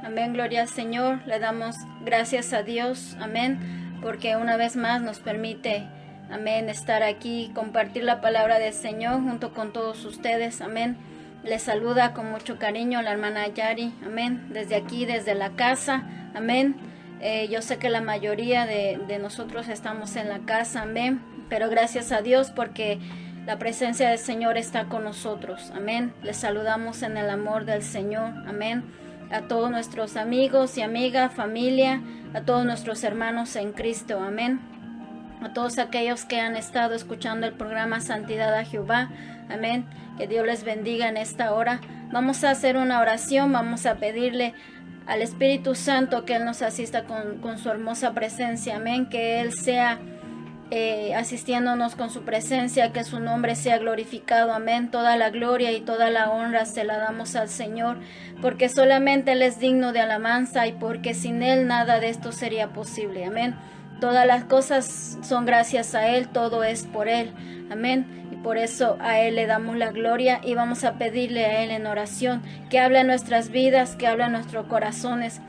Amén, gloria al Señor. Le damos gracias a Dios, amén, porque una vez más nos permite, amén, estar aquí, compartir la palabra del Señor junto con todos ustedes, amén. Les saluda con mucho cariño la hermana Yari, amén, desde aquí, desde la casa, amén. Yo sé que la mayoría de nosotros estamos en la casa, amén, pero gracias a Dios porque la presencia del Señor está con nosotros, amén. Les saludamos en el amor del Señor, amén. A todos nuestros amigos y amigas, familia, a todos nuestros hermanos en Cristo, amén. A todos aquellos que han estado escuchando el programa Santidad a Jehová, amén. Que Dios les bendiga en esta hora. Vamos a hacer una oración, vamos a pedirle al Espíritu Santo que Él nos asista con su hermosa presencia, amén. Que Él sea asistiéndonos con su presencia, que su nombre sea glorificado, amén. Toda la gloria y toda la honra se la damos al Señor, porque solamente Él es digno de alabanza y porque sin Él nada de esto sería posible, amén. Todas las cosas son gracias a Él, todo es por Él, amén. Y por eso a Él le damos la gloria y vamos a pedirle a Él en oración que hable en nuestras vidas, que hable en nuestros corazones.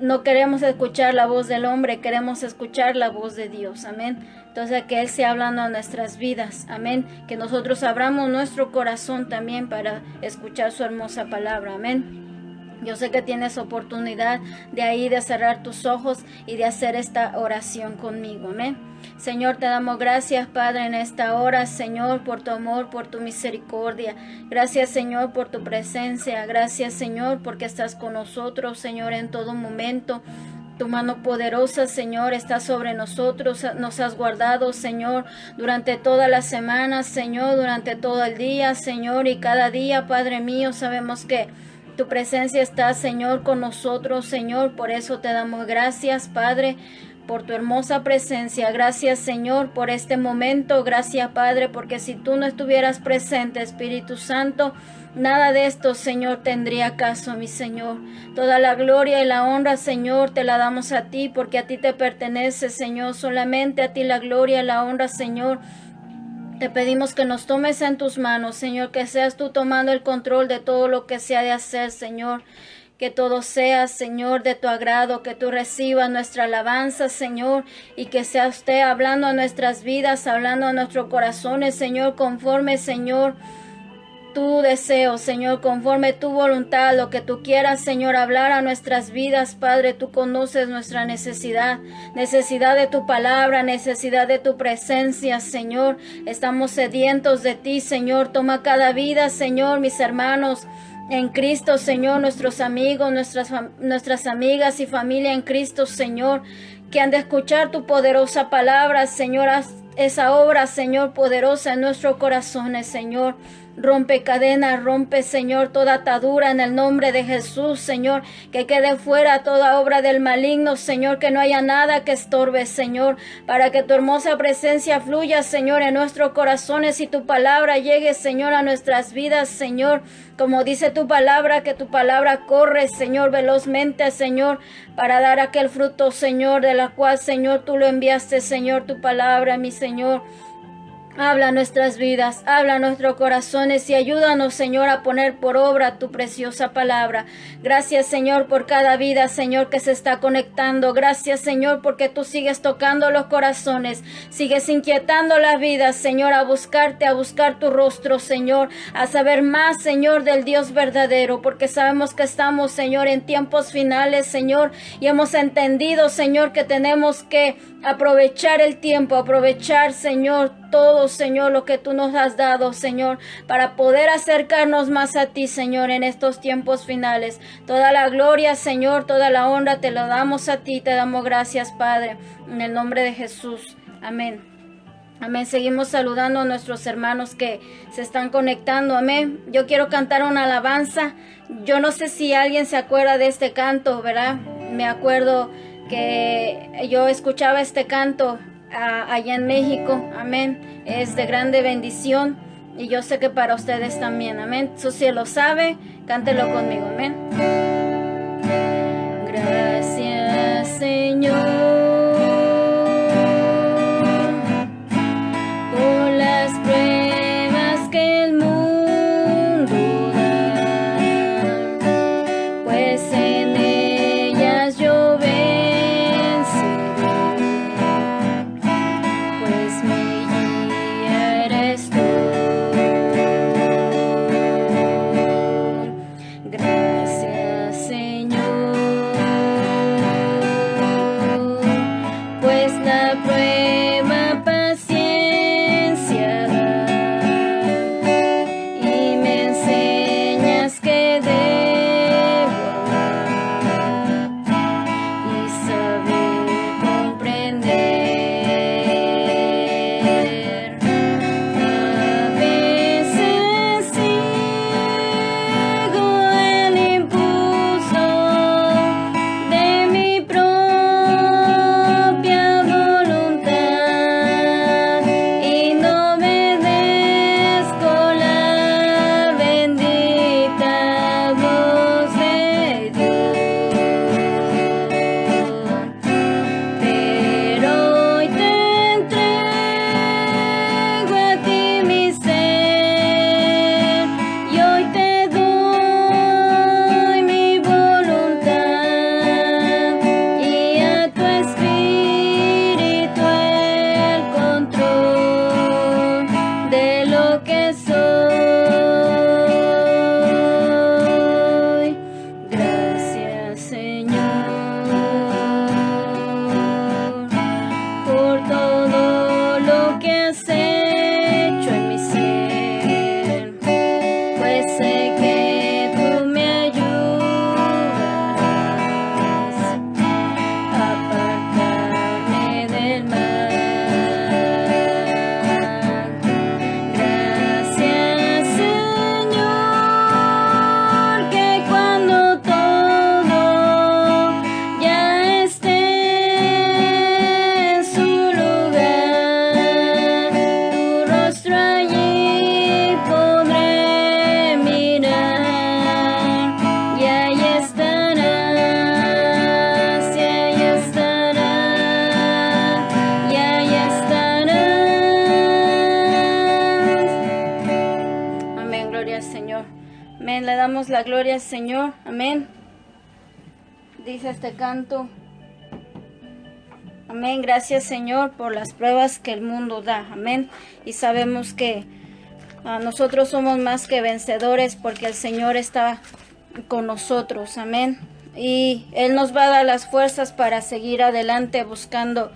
No queremos escuchar la voz del hombre, queremos escuchar la voz de Dios, amén. Entonces que Él sea hablando a nuestras vidas, amén. Que nosotros abramos nuestro corazón también para escuchar su hermosa palabra, amén. Yo sé que tienes oportunidad de ahí de cerrar tus ojos y de hacer esta oración conmigo, amén. Señor, te damos gracias, Padre, en esta hora, Señor, por tu amor, por tu misericordia. Gracias, Señor, por tu presencia. Gracias, Señor, porque estás con nosotros, Señor, en todo momento. Tu mano poderosa, Señor, está sobre nosotros. Nos has guardado, Señor, durante toda la semana, Señor, durante todo el día, Señor, y cada día, Padre mío, sabemos que tu presencia está, Señor, con nosotros, Señor. Por eso te damos gracias, Padre, por tu hermosa presencia. Gracias, Señor, por este momento. Gracias, Padre, porque si tú no estuvieras presente, Espíritu Santo, nada de esto, Señor, tendría caso, mi Señor. Toda la gloria y la honra, Señor, te la damos a ti, porque a ti te pertenece, Señor. Solamente a ti la gloria y la honra, Señor. Te pedimos que nos tomes en tus manos, Señor, que seas tú tomando el control de todo lo que se ha de hacer, Señor. Que todo sea, Señor, de tu agrado, que tú recibas nuestra alabanza, Señor, y que sea usted hablando a nuestras vidas, hablando a nuestros corazones, Señor, conforme, Señor, tu deseo, Señor, conforme tu voluntad, lo que tú quieras, Señor, hablar a nuestras vidas, Padre. Tú conoces nuestra necesidad de tu palabra, necesidad de tu presencia, Señor. Estamos sedientos de ti, Señor. Toma cada vida, Señor, mis hermanos en Cristo, Señor, nuestros amigos, nuestras amigas y familia en Cristo, Señor, que han de escuchar tu poderosa palabra, Señor. Haz esa obra, Señor, poderosa en nuestros corazones, Señor. Rompe cadenas, rompe, Señor, toda atadura en el nombre de Jesús, Señor. Que quede fuera toda obra del maligno, Señor. Que no haya nada que estorbe, Señor. Para que tu hermosa presencia fluya, Señor, en nuestros corazones y tu palabra llegue, Señor, a nuestras vidas, Señor. Como dice tu palabra, que tu palabra corre, Señor, velozmente, Señor, para dar aquel fruto, Señor, de la cual, Señor, tú lo enviaste, Señor, tu palabra, mi Señor. Habla nuestras vidas, habla nuestros corazones y ayúdanos, Señor, a poner por obra tu preciosa palabra. Gracias, Señor, por cada vida, Señor, que se está conectando. Gracias, Señor, porque tú sigues tocando los corazones, sigues inquietando las vidas, Señor, a buscarte, a buscar tu rostro, Señor, a saber más, Señor, del Dios verdadero, porque sabemos que estamos, Señor, en tiempos finales, Señor, y hemos entendido, Señor, que tenemos que aprovechar el tiempo, aprovechar, Señor, todo, Señor, lo que tú nos has dado, Señor, para poder acercarnos más a ti, Señor, en estos tiempos finales. Toda la gloria, Señor, toda la honra te lo damos a ti, te damos gracias, Padre, en el nombre de Jesús. Amén. Amén. Seguimos saludando a nuestros hermanos que se están conectando. Amén. Yo quiero cantar una alabanza. Yo no sé si alguien se acuerda de este canto, ¿verdad? Me acuerdo que yo escuchaba este canto allá en México, amén, es de grande bendición y yo sé que para ustedes también, amén. Si lo sabe, cántelo conmigo, amén. Gracias, Señor, por las pruebas que el mundo da, pues en él Amén. Le damos la gloria al Señor. Amén. Dice este canto. Amén. Gracias, Señor, por las pruebas que el mundo da. Amén. Y sabemos que nosotros somos más que vencedores porque el Señor está con nosotros. Amén. Y Él nos va a dar las fuerzas para seguir adelante buscando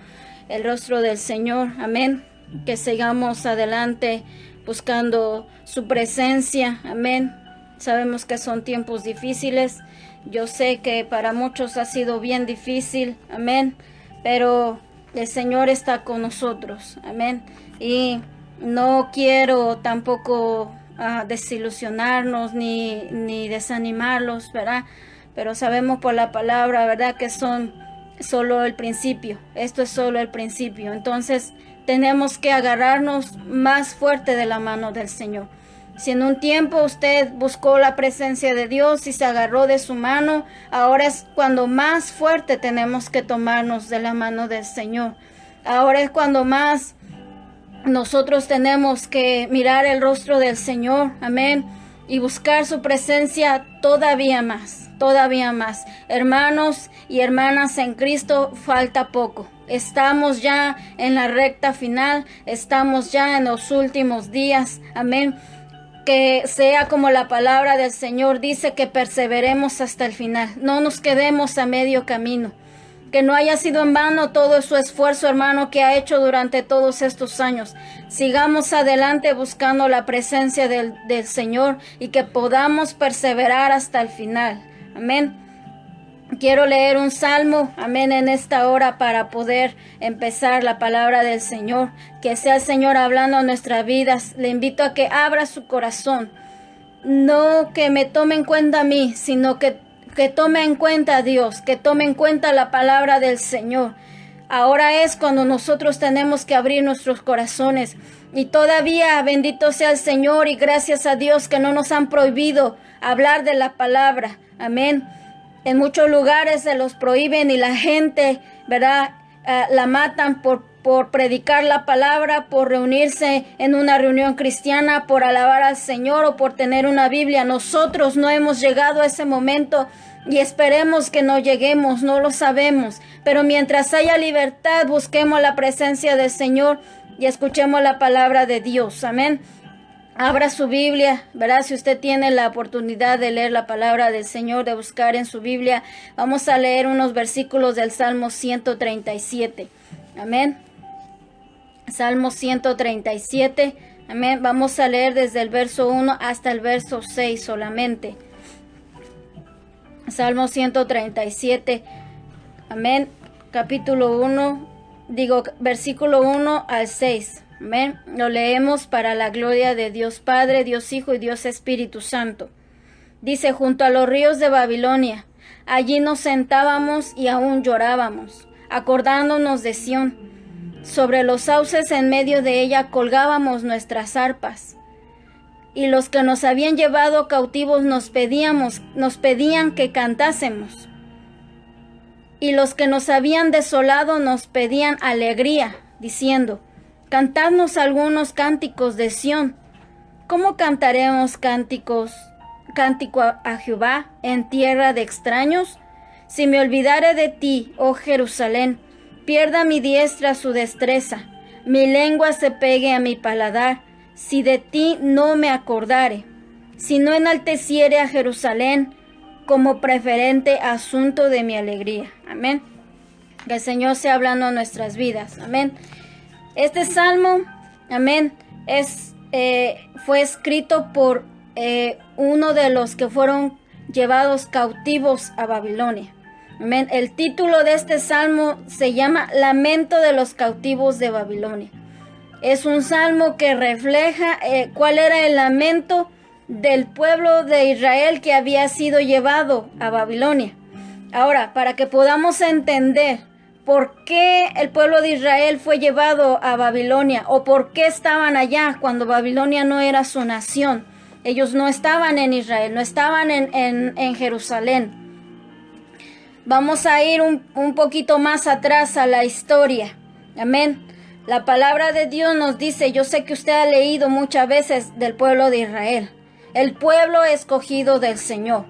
el rostro del Señor. Amén. Que sigamos adelante buscando su presencia. Amén. Sabemos que son tiempos difíciles. Yo sé que para muchos ha sido bien difícil. Amén. Pero el Señor está con nosotros. Amén. Y no quiero tampoco desilusionarnos ni desanimarlos, ¿verdad? Pero sabemos por la palabra, ¿verdad? Que son solo el principio. Esto es solo el principio. Entonces tenemos que agarrarnos más fuerte de la mano del Señor. Si en un tiempo usted buscó la presencia de Dios y se agarró de su mano, ahora es cuando más fuerte tenemos que tomarnos de la mano del Señor. Ahora es cuando más nosotros tenemos que mirar el rostro del Señor, amén, y buscar su presencia todavía más, todavía más. Hermanos y hermanas en Cristo, falta poco. Estamos ya en la recta final, estamos ya en los últimos días, amén. Que sea como la palabra del Señor dice, que perseveremos hasta el final. No nos quedemos a medio camino. Que no haya sido en vano todo su esfuerzo, hermano, que ha hecho durante todos estos años. Sigamos adelante buscando la presencia del Señor y que podamos perseverar hasta el final. Amén. Quiero leer un salmo, amén, en esta hora para poder empezar la palabra del Señor. Que sea el Señor hablando a nuestras vidas. Le invito a que abra su corazón. No que me tome en cuenta a mí, sino que tome en cuenta a Dios, que tome en cuenta la palabra del Señor. Ahora es cuando nosotros tenemos que abrir nuestros corazones. Y todavía, bendito sea el Señor y gracias a Dios que no nos han prohibido hablar de la palabra. Amén. En muchos lugares se los prohíben y la gente, ¿verdad? La matan por predicar la palabra, por reunirse en una reunión cristiana, por alabar al Señor o por tener una Biblia. Nosotros no hemos llegado a ese momento y esperemos que no lleguemos, no lo sabemos. Pero mientras haya libertad, busquemos la presencia del Señor y escuchemos la palabra de Dios. Amén. Abra su Biblia, ¿verdad? Si usted tiene la oportunidad de leer la palabra del Señor, de buscar en su Biblia, vamos a leer unos versículos del Salmo 137. Amén. Salmo 137. Amén. Vamos a leer desde el verso 1 hasta el verso 6 solamente. Salmo 137. Amén. Capítulo 1, versículo 1 al 6. Amén. Lo leemos para la gloria de Dios Padre, Dios Hijo y Dios Espíritu Santo. Dice: junto a los ríos de Babilonia, allí nos sentábamos y aún llorábamos, acordándonos de Sión. Sobre los sauces en medio de ella colgábamos nuestras arpas. Y los que nos habían llevado cautivos nos pedían que cantásemos. Y los que nos habían desolado nos pedían alegría, diciendo: cantadnos algunos cánticos de Sión. ¿Cómo cantaremos cántico a Jehová en tierra de extraños? Si me olvidare de ti, oh Jerusalén, pierda mi diestra su destreza, mi lengua se pegue a mi paladar, si de ti no me acordare, si no enalteciere a Jerusalén como preferente asunto de mi alegría. Amén. Que el Señor sea hablando a nuestras vidas. Amén. Este salmo, amén, fue escrito por uno de los que fueron llevados cautivos a Babilonia. Amén. El título de este salmo se llama Lamento de los cautivos de Babilonia. Es un salmo que refleja cuál era el lamento del pueblo de Israel que había sido llevado a Babilonia. Ahora, para que podamos entender por qué el pueblo de Israel fue llevado a Babilonia o por qué estaban allá cuando Babilonia no era su nación. Ellos no estaban en Israel, no estaban en Jerusalén. Vamos a ir un poquito más atrás a la historia. Amén. La palabra de Dios nos dice, yo sé que usted ha leído muchas veces del pueblo de Israel. el pueblo escogido del Señor.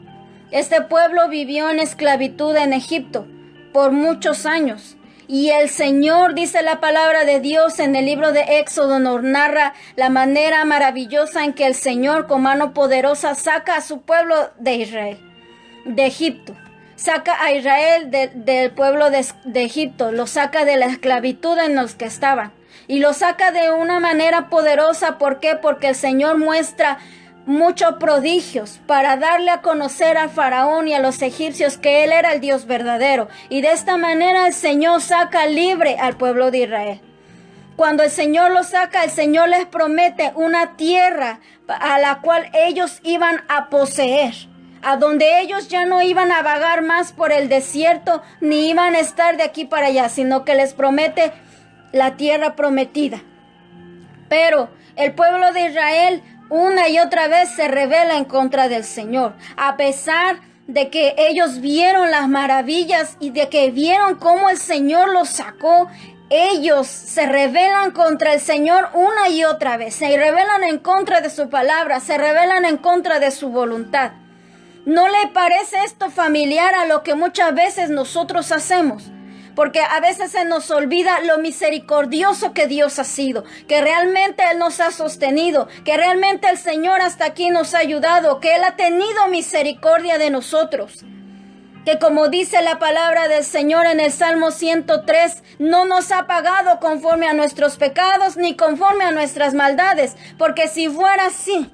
Este pueblo vivió en esclavitud en Egipto por muchos años. Y el Señor, dice la palabra de Dios en el libro de Éxodo, nos narra la manera maravillosa en que el Señor con mano poderosa saca a su pueblo de Israel, de Egipto. Saca a Israel del pueblo de Egipto, lo saca de la esclavitud en los que estaban. Y lo saca de una manera poderosa. ¿Por qué? Porque el Señor muestra muchos prodigios para darle a conocer al faraón y a los egipcios que Él era el Dios verdadero. Y de esta manera el Señor saca libre al pueblo de Israel. Cuando el Señor los saca, el Señor les promete una tierra a la cual ellos iban a poseer, a donde ellos ya no iban a vagar más por el desierto, ni iban a estar de aquí para allá, sino que les promete la tierra prometida. Pero el pueblo de Israel una y otra vez se rebela en contra del Señor, a pesar de que ellos vieron las maravillas y de que vieron cómo el Señor los sacó. Ellos se rebelan contra el Señor una y otra vez, se rebelan en contra de su palabra, se rebelan en contra de su voluntad. ¿No le parece esto familiar a lo que muchas veces nosotros hacemos? Porque a veces se nos olvida lo misericordioso que Dios ha sido, que realmente Él nos ha sostenido, que realmente el Señor hasta aquí nos ha ayudado, que Él ha tenido misericordia de nosotros. Que como dice la palabra del Señor en el Salmo 103, no nos ha pagado conforme a nuestros pecados ni conforme a nuestras maldades, porque si fuera así,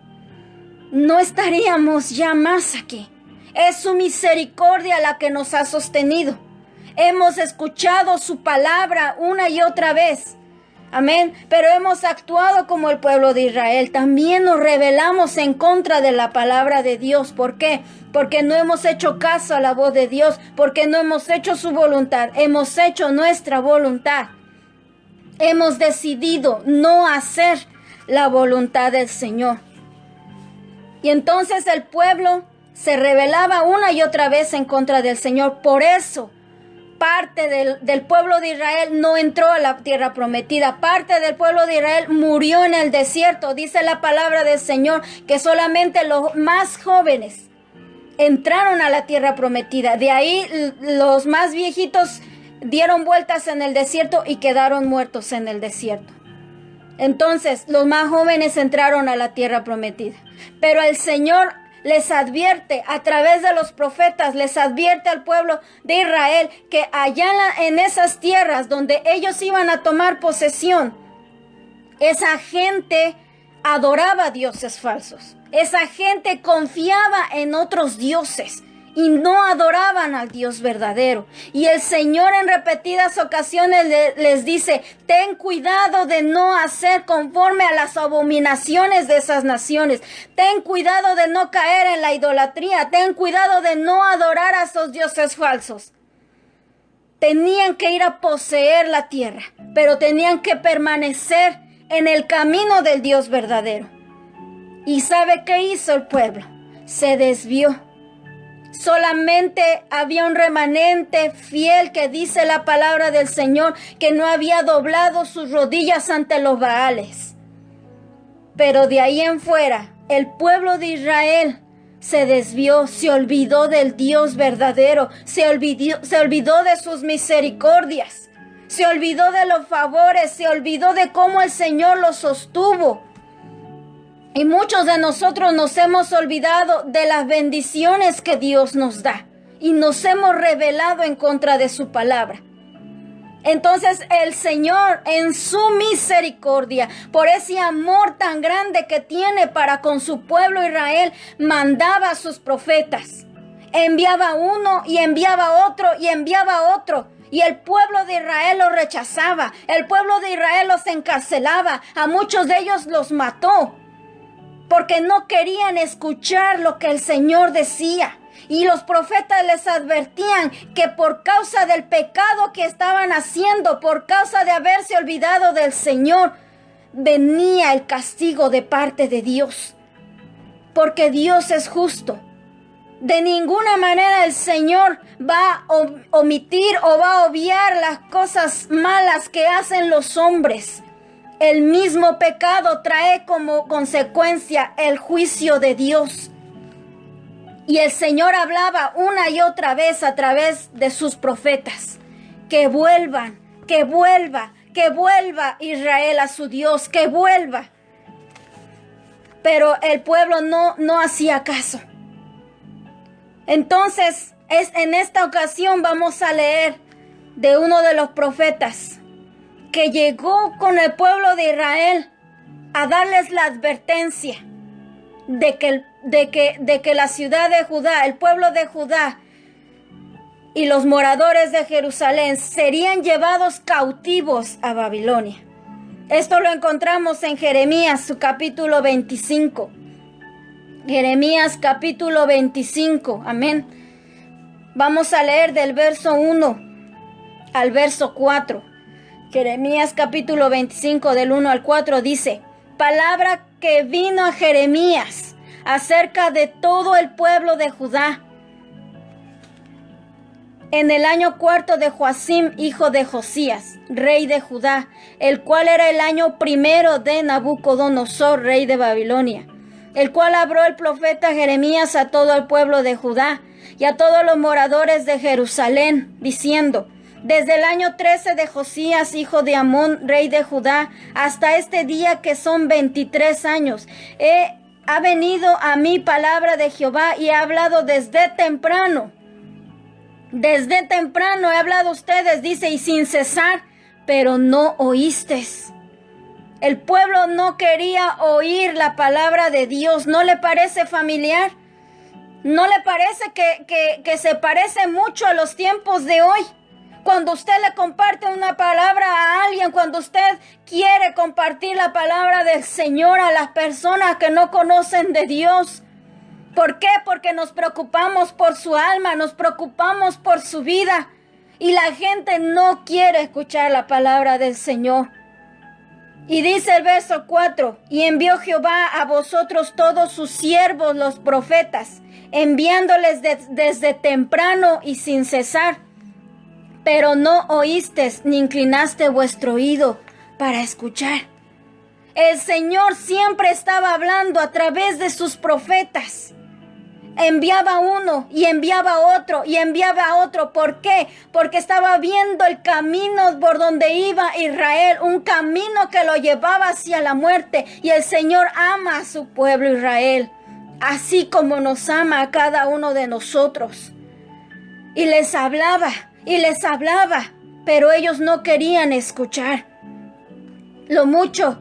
no estaríamos ya más aquí. Es su misericordia la que nos ha sostenido. Hemos escuchado su palabra una y otra vez. Amén. Pero hemos actuado como el pueblo de Israel. También nos rebelamos en contra de la palabra de Dios. ¿Por qué? Porque no hemos hecho caso a la voz de Dios. Porque no hemos hecho su voluntad. Hemos hecho nuestra voluntad. Hemos decidido no hacer la voluntad del Señor. Y entonces el pueblo se rebelaba una y otra vez en contra del Señor. Por eso parte del pueblo de Israel no entró a la tierra prometida. Parte del pueblo de Israel murió en el desierto. Dice la palabra del Señor que solamente los más jóvenes entraron a la tierra prometida. De ahí los más viejitos dieron vueltas en el desierto y quedaron muertos en el desierto. Entonces los más jóvenes entraron a la tierra prometida. Pero el Señor les advierte a través de los profetas, les advierte al pueblo de Israel que allá en esas tierras donde ellos iban a tomar posesión, esa gente adoraba dioses falsos. Esa gente confiaba en otros dioses y no adoraban al Dios verdadero. Y el Señor en repetidas ocasiones les dice: ten cuidado de no hacer conforme a las abominaciones de esas naciones. Ten cuidado de no caer en la idolatría. Ten cuidado de no adorar a esos dioses falsos. Tenían que ir a poseer la tierra, pero tenían que permanecer en el camino del Dios verdadero. ¿Y sabe qué hizo el pueblo? Se desvió. Solamente había un remanente fiel, que dice la palabra del Señor que no había doblado sus rodillas ante los Baales. Pero de ahí en fuera, el pueblo de Israel se desvió, se olvidó del Dios verdadero, se olvidó de sus misericordias, se olvidó de los favores, se olvidó de cómo el Señor los sostuvo. Y muchos de nosotros nos hemos olvidado de las bendiciones que Dios nos da y nos hemos rebelado en contra de su palabra. Entonces el Señor, en su misericordia, por ese amor tan grande que tiene para con su pueblo Israel, mandaba a sus profetas. Enviaba uno y enviaba otro y enviaba otro. Y el pueblo de Israel los rechazaba. El pueblo de Israel los encarcelaba. A muchos de ellos los mató, porque no querían escuchar lo que el Señor decía. Y los profetas les advertían que por causa del pecado que estaban haciendo, por causa de haberse olvidado del Señor, venía el castigo de parte de Dios. Porque Dios es justo. De ninguna manera el Señor va a omitir o va a obviar las cosas malas que hacen los hombres. el mismo pecado trae como consecuencia el juicio de Dios. Y el Señor hablaba una y otra vez a través de sus profetas, que vuelvan, que vuelva Israel a su Dios, que vuelva. Pero el pueblo no hacía caso. Entonces, en esta ocasión vamos a leer de uno de los profetas que llegó con el pueblo de Israel a darles la advertencia de que la ciudad de Judá, el pueblo de Judá y los moradores de Jerusalén serían llevados cautivos a Babilonia. Esto lo encontramos en Jeremías, su capítulo 25. Jeremías capítulo 25, amén. Vamos a leer del verso 1 al verso 4. Jeremías capítulo 25 del 1 al 4 dice: palabra que vino a Jeremías acerca de todo el pueblo de Judá en el año cuarto de Joacim, hijo de Josías, rey de Judá, el cual era el año primero de Nabucodonosor, rey de Babilonia, el cual habló el profeta Jeremías a todo el pueblo de Judá y a todos los moradores de Jerusalén, diciendo: desde el año 13 de Josías, hijo de Amón, rey de Judá, hasta este día, que son 23 años, ha venido a mí palabra de Jehová y he hablado desde temprano. Desde temprano he hablado a ustedes, dice, y sin cesar, pero no oísteis. El pueblo no quería oír la palabra de Dios. ¿No le parece familiar? ¿No le parece que se parece mucho a los tiempos de hoy? Cuando usted le comparte una palabra a alguien, cuando usted quiere compartir la palabra del Señor a las personas que no conocen de Dios. ¿Por qué? Porque nos preocupamos por su alma, nos preocupamos por su vida. Y la gente no quiere escuchar la palabra del Señor. Y dice el verso 4, y envió Jehová a vosotros todos sus siervos, los profetas, enviándoles desde temprano y sin cesar. Pero no oísteis ni inclinaste vuestro oído para escuchar. El Señor siempre estaba hablando a través de sus profetas. Enviaba uno y enviaba otro y enviaba otro. ¿Por qué? Porque estaba viendo el camino por donde iba Israel, un camino que lo llevaba hacia la muerte. Y el Señor ama a su pueblo Israel, así como nos ama a cada uno de nosotros. Y les hablaba, pero ellos no querían escuchar. Lo mismo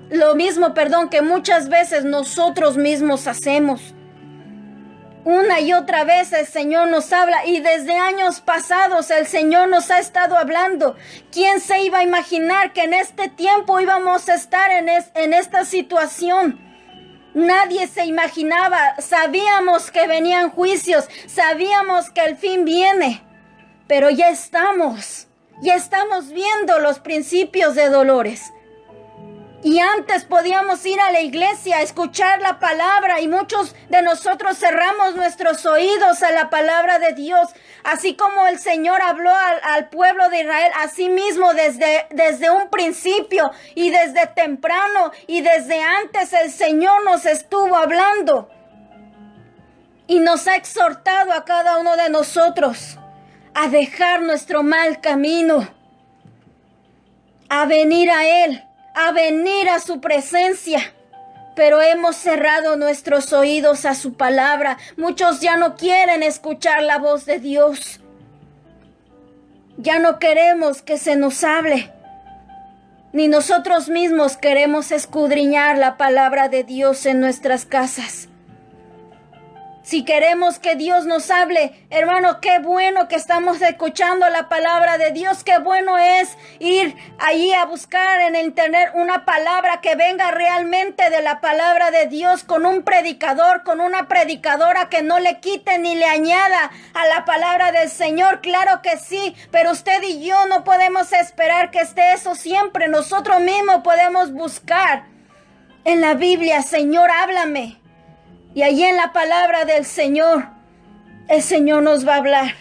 que muchas veces nosotros mismos hacemos. Una y otra vez el Señor nos habla, y desde años pasados el Señor nos ha estado hablando. ¿Quién se iba a imaginar que en este tiempo íbamos a estar en esta situación? Nadie se imaginaba. Sabíamos que venían juicios, sabíamos que el fin viene, pero ya estamos viendo los principios de dolores. Y antes podíamos ir a la iglesia a escuchar la palabra, y muchos de nosotros cerramos nuestros oídos a la palabra de Dios. Así como el Señor habló al pueblo de Israel, así mismo desde un principio y desde temprano y desde antes el Señor nos estuvo hablando. Y nos ha exhortado a cada uno de nosotros a dejar nuestro mal camino, a venir a Él, a venir a su presencia, pero hemos cerrado nuestros oídos a su palabra. Muchos ya no quieren escuchar la voz de Dios. Ya no queremos que se nos hable, ni nosotros mismos queremos escudriñar la palabra de Dios en nuestras casas. Si queremos que Dios nos hable, hermano, qué bueno que estamos escuchando la palabra de Dios. Qué bueno es ir allí a buscar en el internet una palabra que venga realmente de la palabra de Dios, con un predicador, con una predicadora que no le quite ni le añada a la palabra del Señor. Claro que sí, pero usted y yo no podemos esperar que esté eso siempre. Nosotros mismos podemos buscar en la Biblia: Señor, háblame. Y allí en la palabra del Señor, el Señor nos va a hablar.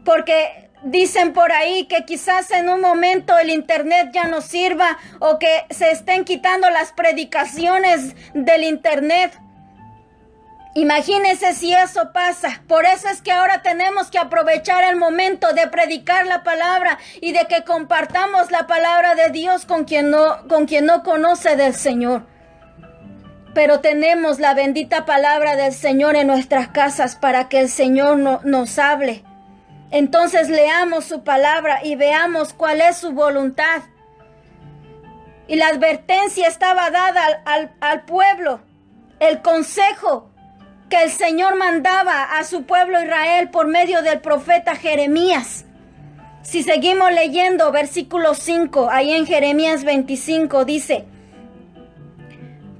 Porque dicen por ahí que quizás en un momento el internet ya no sirva o que se estén quitando las predicaciones del internet. Imagínense si eso pasa. Por eso es que ahora tenemos que aprovechar el momento de predicar la palabra y de que compartamos la palabra de Dios con quien no conoce del Señor. Pero tenemos la bendita palabra del Señor en nuestras casas para que el Señor nos hable. Entonces leamos su palabra y veamos cuál es su voluntad. Y la advertencia estaba dada al pueblo, el consejo que el Señor mandaba a su pueblo Israel por medio del profeta Jeremías. Si seguimos leyendo versículo 5, ahí en Jeremías 25 dice,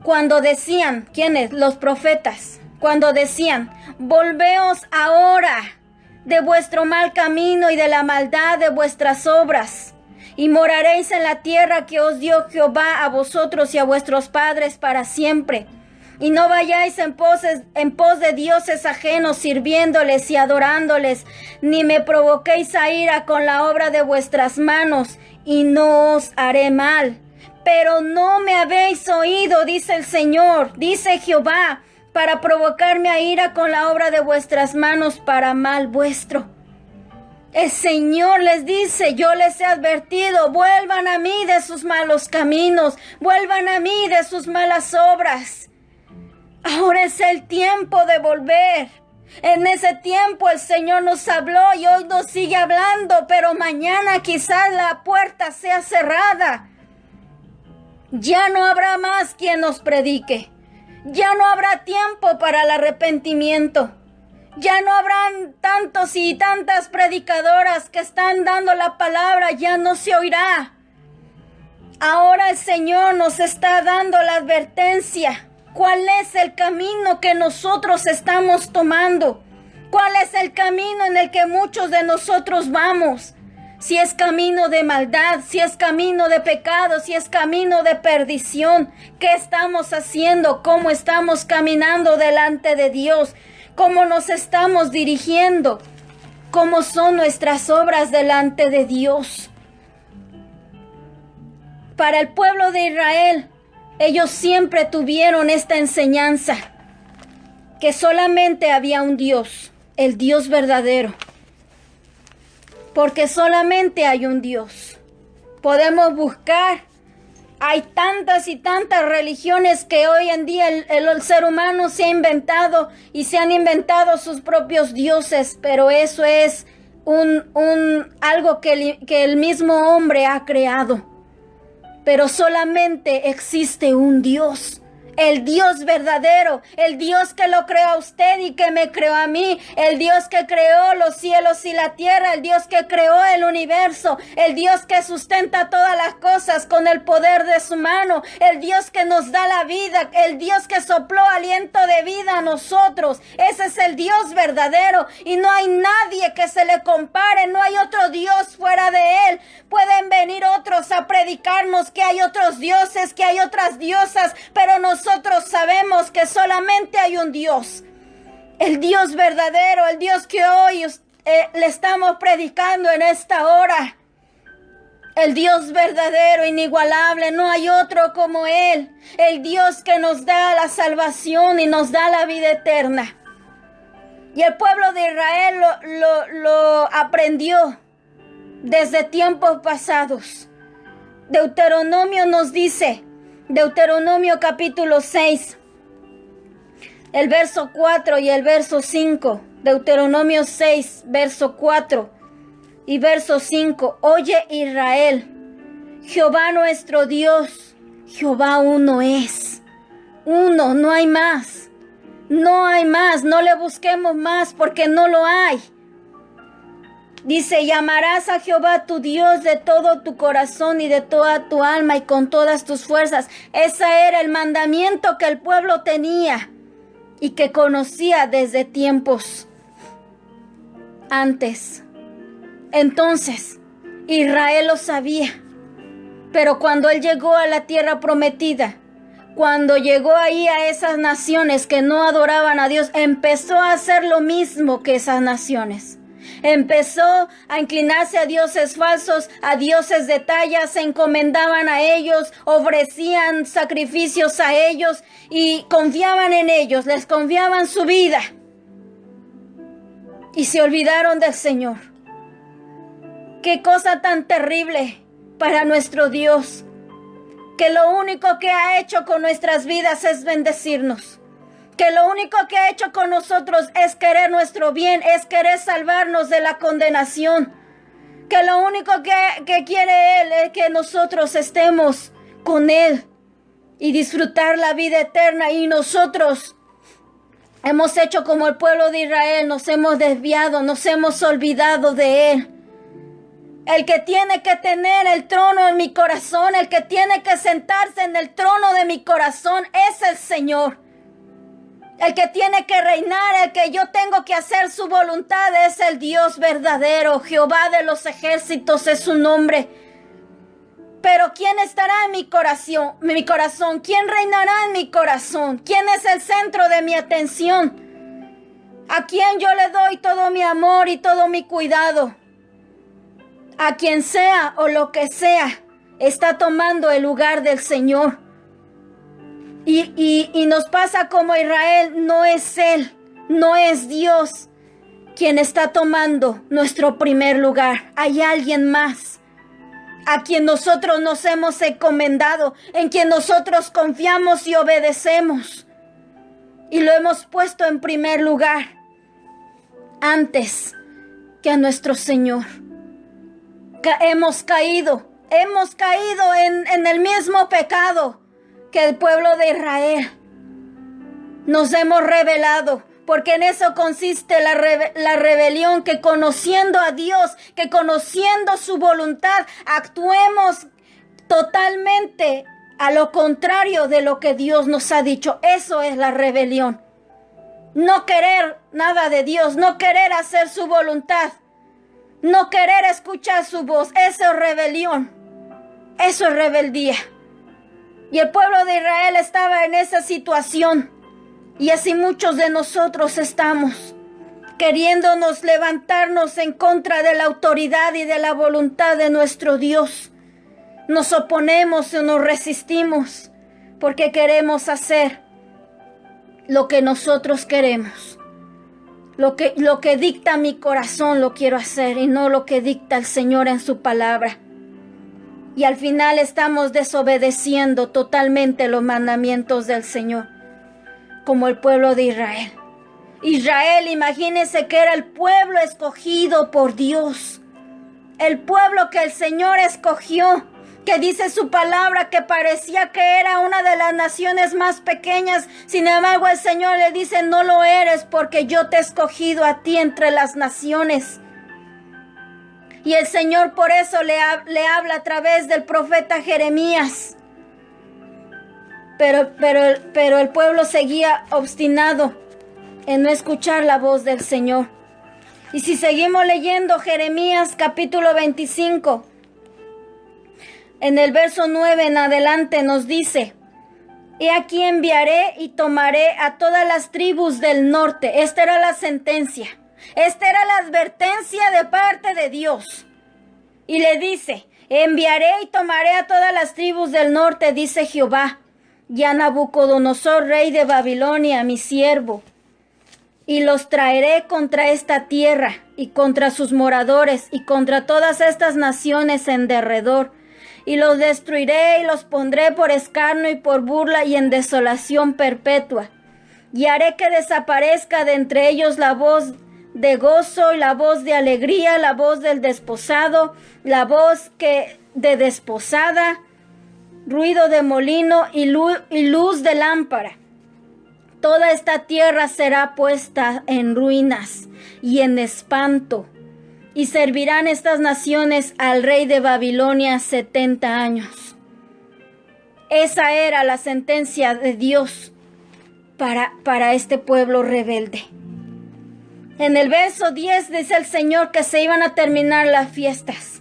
cuando decían, ¿quiénes? Los profetas, cuando decían, volveos ahora de vuestro mal camino y de la maldad de vuestras obras, y moraréis en la tierra que os dio Jehová a vosotros y a vuestros padres para siempre. Y no vayáis en pos de dioses ajenos, sirviéndoles y adorándoles, ni me provoquéis a ira con la obra de vuestras manos, y no os haré mal. Pero no me habéis oído, dice el Señor, dice Jehová, para provocarme a ira con la obra de vuestras manos para mal vuestro. El Señor les dice, yo les he advertido, vuelvan a mí de sus malos caminos, vuelvan a mí de sus malas obras. Ahora es el tiempo de volver. En ese tiempo el Señor nos habló y hoy nos sigue hablando, pero mañana quizás la puerta sea cerrada. Ya no habrá más quien nos predique. Ya no habrá tiempo para el arrepentimiento. Ya no habrán tantos y tantas predicadoras que están dando la palabra, ya no se oirá. Ahora el Señor nos está dando la advertencia. ¿Cuál es el camino que nosotros estamos tomando? ¿Cuál es el camino en el que muchos de nosotros vamos? Si es camino de maldad, si es camino de pecado, si es camino de perdición, ¿qué estamos haciendo? ¿Cómo estamos caminando delante de Dios? ¿Cómo nos estamos dirigiendo? ¿Cómo son nuestras obras delante de Dios? Para el pueblo de Israel, ellos siempre tuvieron esta enseñanza, que solamente había un Dios, el Dios verdadero. Porque solamente hay un Dios. Podemos buscar, hay tantas y tantas religiones que hoy en día el ser humano se ha inventado y se han inventado sus propios dioses, pero eso es algo que el mismo hombre ha creado. Pero solamente existe un Dios, el Dios verdadero, el Dios que lo creó a usted y que me creó a mí, el Dios que creó los cielos y la tierra, el Dios que creó el universo, el Dios que sustenta todas las cosas con el poder de su mano, el Dios que nos da la vida, el Dios que sopló aliento de vida a nosotros. Ese es el Dios verdadero y no hay nadie que se le compare, no hay otro Dios fuera de él. Pueden venir otros a predicarnos que hay otros dioses, que hay otras diosas, pero nosotros sabemos que solamente hay un Dios, el Dios verdadero, el Dios que hoy le estamos predicando en esta hora. El Dios verdadero, inigualable, no hay otro como Él. El Dios que nos da la salvación y nos da la vida eterna. Y el pueblo de Israel lo aprendió desde tiempos pasados. Deuteronomio nos dice, Deuteronomio capítulo 6, el verso 4 y el verso 5. Deuteronomio 6, verso 4 y verso 5. Oye Israel, Jehová nuestro Dios, Jehová uno es. Uno, no hay más. No hay más, no le busquemos más porque no lo hay. Dice, y amarás a Jehová tu Dios de todo tu corazón y de toda tu alma y con todas tus fuerzas. Ese era el mandamiento que el pueblo tenía y que conocía desde tiempos antes. Entonces, Israel lo sabía. Pero cuando él llegó a la tierra prometida, cuando llegó ahí a esas naciones que no adoraban a Dios, empezó a hacer lo mismo que esas naciones. Empezó a inclinarse a dioses falsos, a dioses de talla, se encomendaban a ellos, ofrecían sacrificios a ellos y confiaban en ellos, les confiaban su vida. Y se olvidaron del Señor. Qué cosa tan terrible para nuestro Dios, que lo único que ha hecho con nuestras vidas es bendecirnos, que lo único que ha hecho con nosotros es querer nuestro bien, es querer salvarnos de la condenación, que lo único que quiere Él es que nosotros estemos con Él y disfrutar la vida eterna. Y nosotros hemos hecho como el pueblo de Israel, nos hemos desviado, nos hemos olvidado de Él. El que tiene que tener el trono en mi corazón, el que tiene que sentarse en el trono de mi corazón es el Señor. El que tiene que reinar, el que yo tengo que hacer su voluntad es el Dios verdadero. Jehová de los ejércitos es su nombre. Pero ¿quién estará en mi corazón? ¿Quién reinará en mi corazón? ¿Quién es el centro de mi atención? ¿A quién yo le doy todo mi amor y todo mi cuidado? A quien sea o lo que sea, está tomando el lugar del Señor. Y nos pasa como Israel, no es Él, no es Dios quien está tomando nuestro primer lugar. Hay alguien más a quien nosotros nos hemos encomendado, en quien nosotros confiamos y obedecemos. Y lo hemos puesto en primer lugar antes que a nuestro Señor. Hemos caído en el mismo pecado que el pueblo de Israel. Nos hemos rebelado, porque en eso consiste la rebelión, que conociendo a Dios, que conociendo su voluntad, actuemos totalmente a lo contrario de lo que Dios nos ha dicho. Eso es la rebelión. No querer nada de Dios, no querer hacer su voluntad, no querer escuchar su voz. Eso es rebelión, eso es rebeldía. Y el pueblo de Israel estaba en esa situación. Y así muchos de nosotros estamos, queriéndonos levantarnos en contra de la autoridad y de la voluntad de nuestro Dios. Nos oponemos o nos resistimos porque queremos hacer lo que nosotros queremos. Lo que dicta mi corazón lo quiero hacer y no lo que dicta el Señor en su palabra. Y al final estamos desobedeciendo totalmente los mandamientos del Señor, como el pueblo de Israel. Israel, imagínense que era el pueblo escogido por Dios, el pueblo que el Señor escogió, que dice su palabra que parecía que era una de las naciones más pequeñas. Sin embargo, el Señor le dice: no lo eres, porque yo te he escogido a ti entre las naciones. Y el Señor por eso le habla a través del profeta Jeremías. Pero el pueblo seguía obstinado en no escuchar la voz del Señor. Y si seguimos leyendo Jeremías capítulo 25, en el verso 9 en adelante nos dice: he aquí enviaré y tomaré a todas las tribus del norte. Esta era la sentencia. Esta era la advertencia de parte de Dios. Y le dice: enviaré y tomaré a todas las tribus del norte, dice Jehová, y a Nabucodonosor, rey de Babilonia, mi siervo, y los traeré contra esta tierra, y contra sus moradores, y contra todas estas naciones en derredor, y los destruiré, y los pondré por escarnio y por burla, y en desolación perpetua. Y haré que desaparezca de entre ellos la voz de gozo y la voz de alegría, la voz del desposado, la voz de desposada, ruido de molino y luz de lámpara. Toda esta tierra será puesta en ruinas y en espanto, y servirán estas naciones al rey de Babilonia 70 años. Esa era la sentencia de Dios para este pueblo rebelde. En el verso 10 dice el Señor que se iban a terminar las fiestas,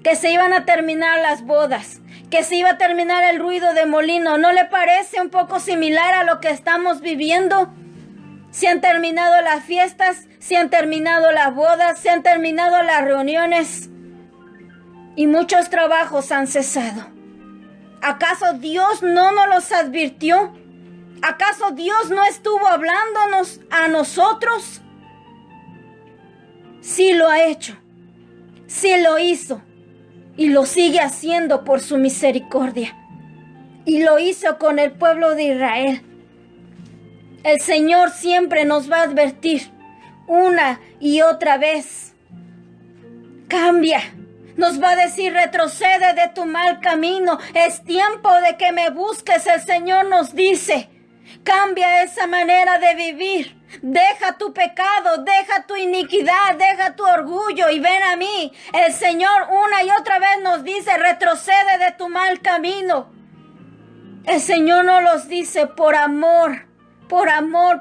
que se iban a terminar las bodas, que se iba a terminar el ruido de molino. ¿No le parece un poco similar a lo que estamos viviendo? Se han terminado las fiestas, se han terminado las bodas, se han terminado las reuniones y muchos trabajos han cesado. ¿Acaso Dios no nos los advirtió? ¿Acaso Dios no estuvo hablándonos a nosotros? Sí lo ha hecho, sí lo hizo y lo sigue haciendo por su misericordia. Y lo hizo con el pueblo de Israel. El Señor siempre nos va a advertir una y otra vez. Cambia. Nos va a decir, retrocede de tu mal camino. Es tiempo de que me busques. El Señor nos dice, cambia esa manera de vivir. Deja tu pecado, deja tu iniquidad, deja tu orgullo y ven a mí. El Señor una y otra vez nos dice, retrocede de tu mal camino. El Señor nos los dice por amor,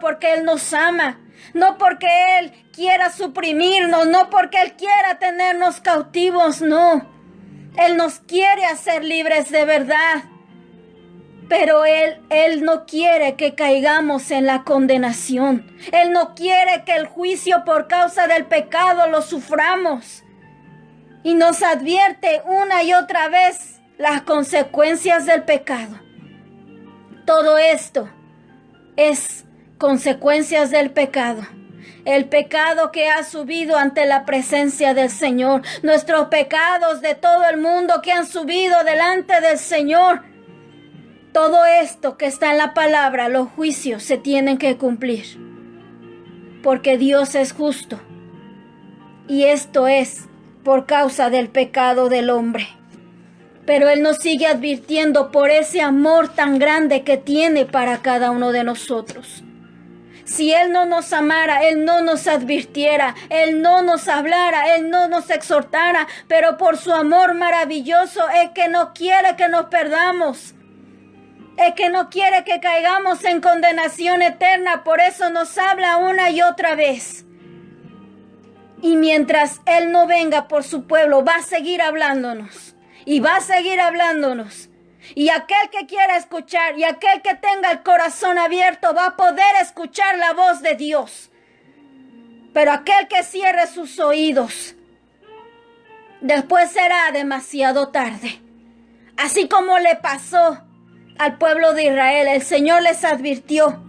porque Él nos ama. No porque Él quiera suprimirnos, no porque Él quiera tenernos cautivos, no. Él nos quiere hacer libres de verdad. Pero Él no quiere que caigamos en la condenación. Él no quiere que el juicio por causa del pecado lo suframos. Y nos advierte una y otra vez las consecuencias del pecado. Todo esto es consecuencias del pecado. El pecado que ha subido ante la presencia del Señor. Nuestros pecados de todo el mundo que han subido delante del Señor. Todo esto que está en la palabra, los juicios se tienen que cumplir. Porque Dios es justo. Y esto es por causa del pecado del hombre. Pero Él nos sigue advirtiendo por ese amor tan grande que tiene para cada uno de nosotros. Si Él no nos amara, Él no nos advirtiera, Él no nos hablara, Él no nos exhortara, pero por su amor maravilloso es que no quiere que nos perdamos. Es que no quiere que caigamos en condenación eterna, por eso nos habla una y otra vez. Y mientras Él no venga por su pueblo, va a seguir hablándonos. Y va a seguir hablándonos. Y aquel que quiera escuchar y aquel que tenga el corazón abierto va a poder escuchar la voz de Dios. Pero aquel que cierre sus oídos, después será demasiado tarde. Así como le pasó al pueblo de Israel, el Señor les advirtió.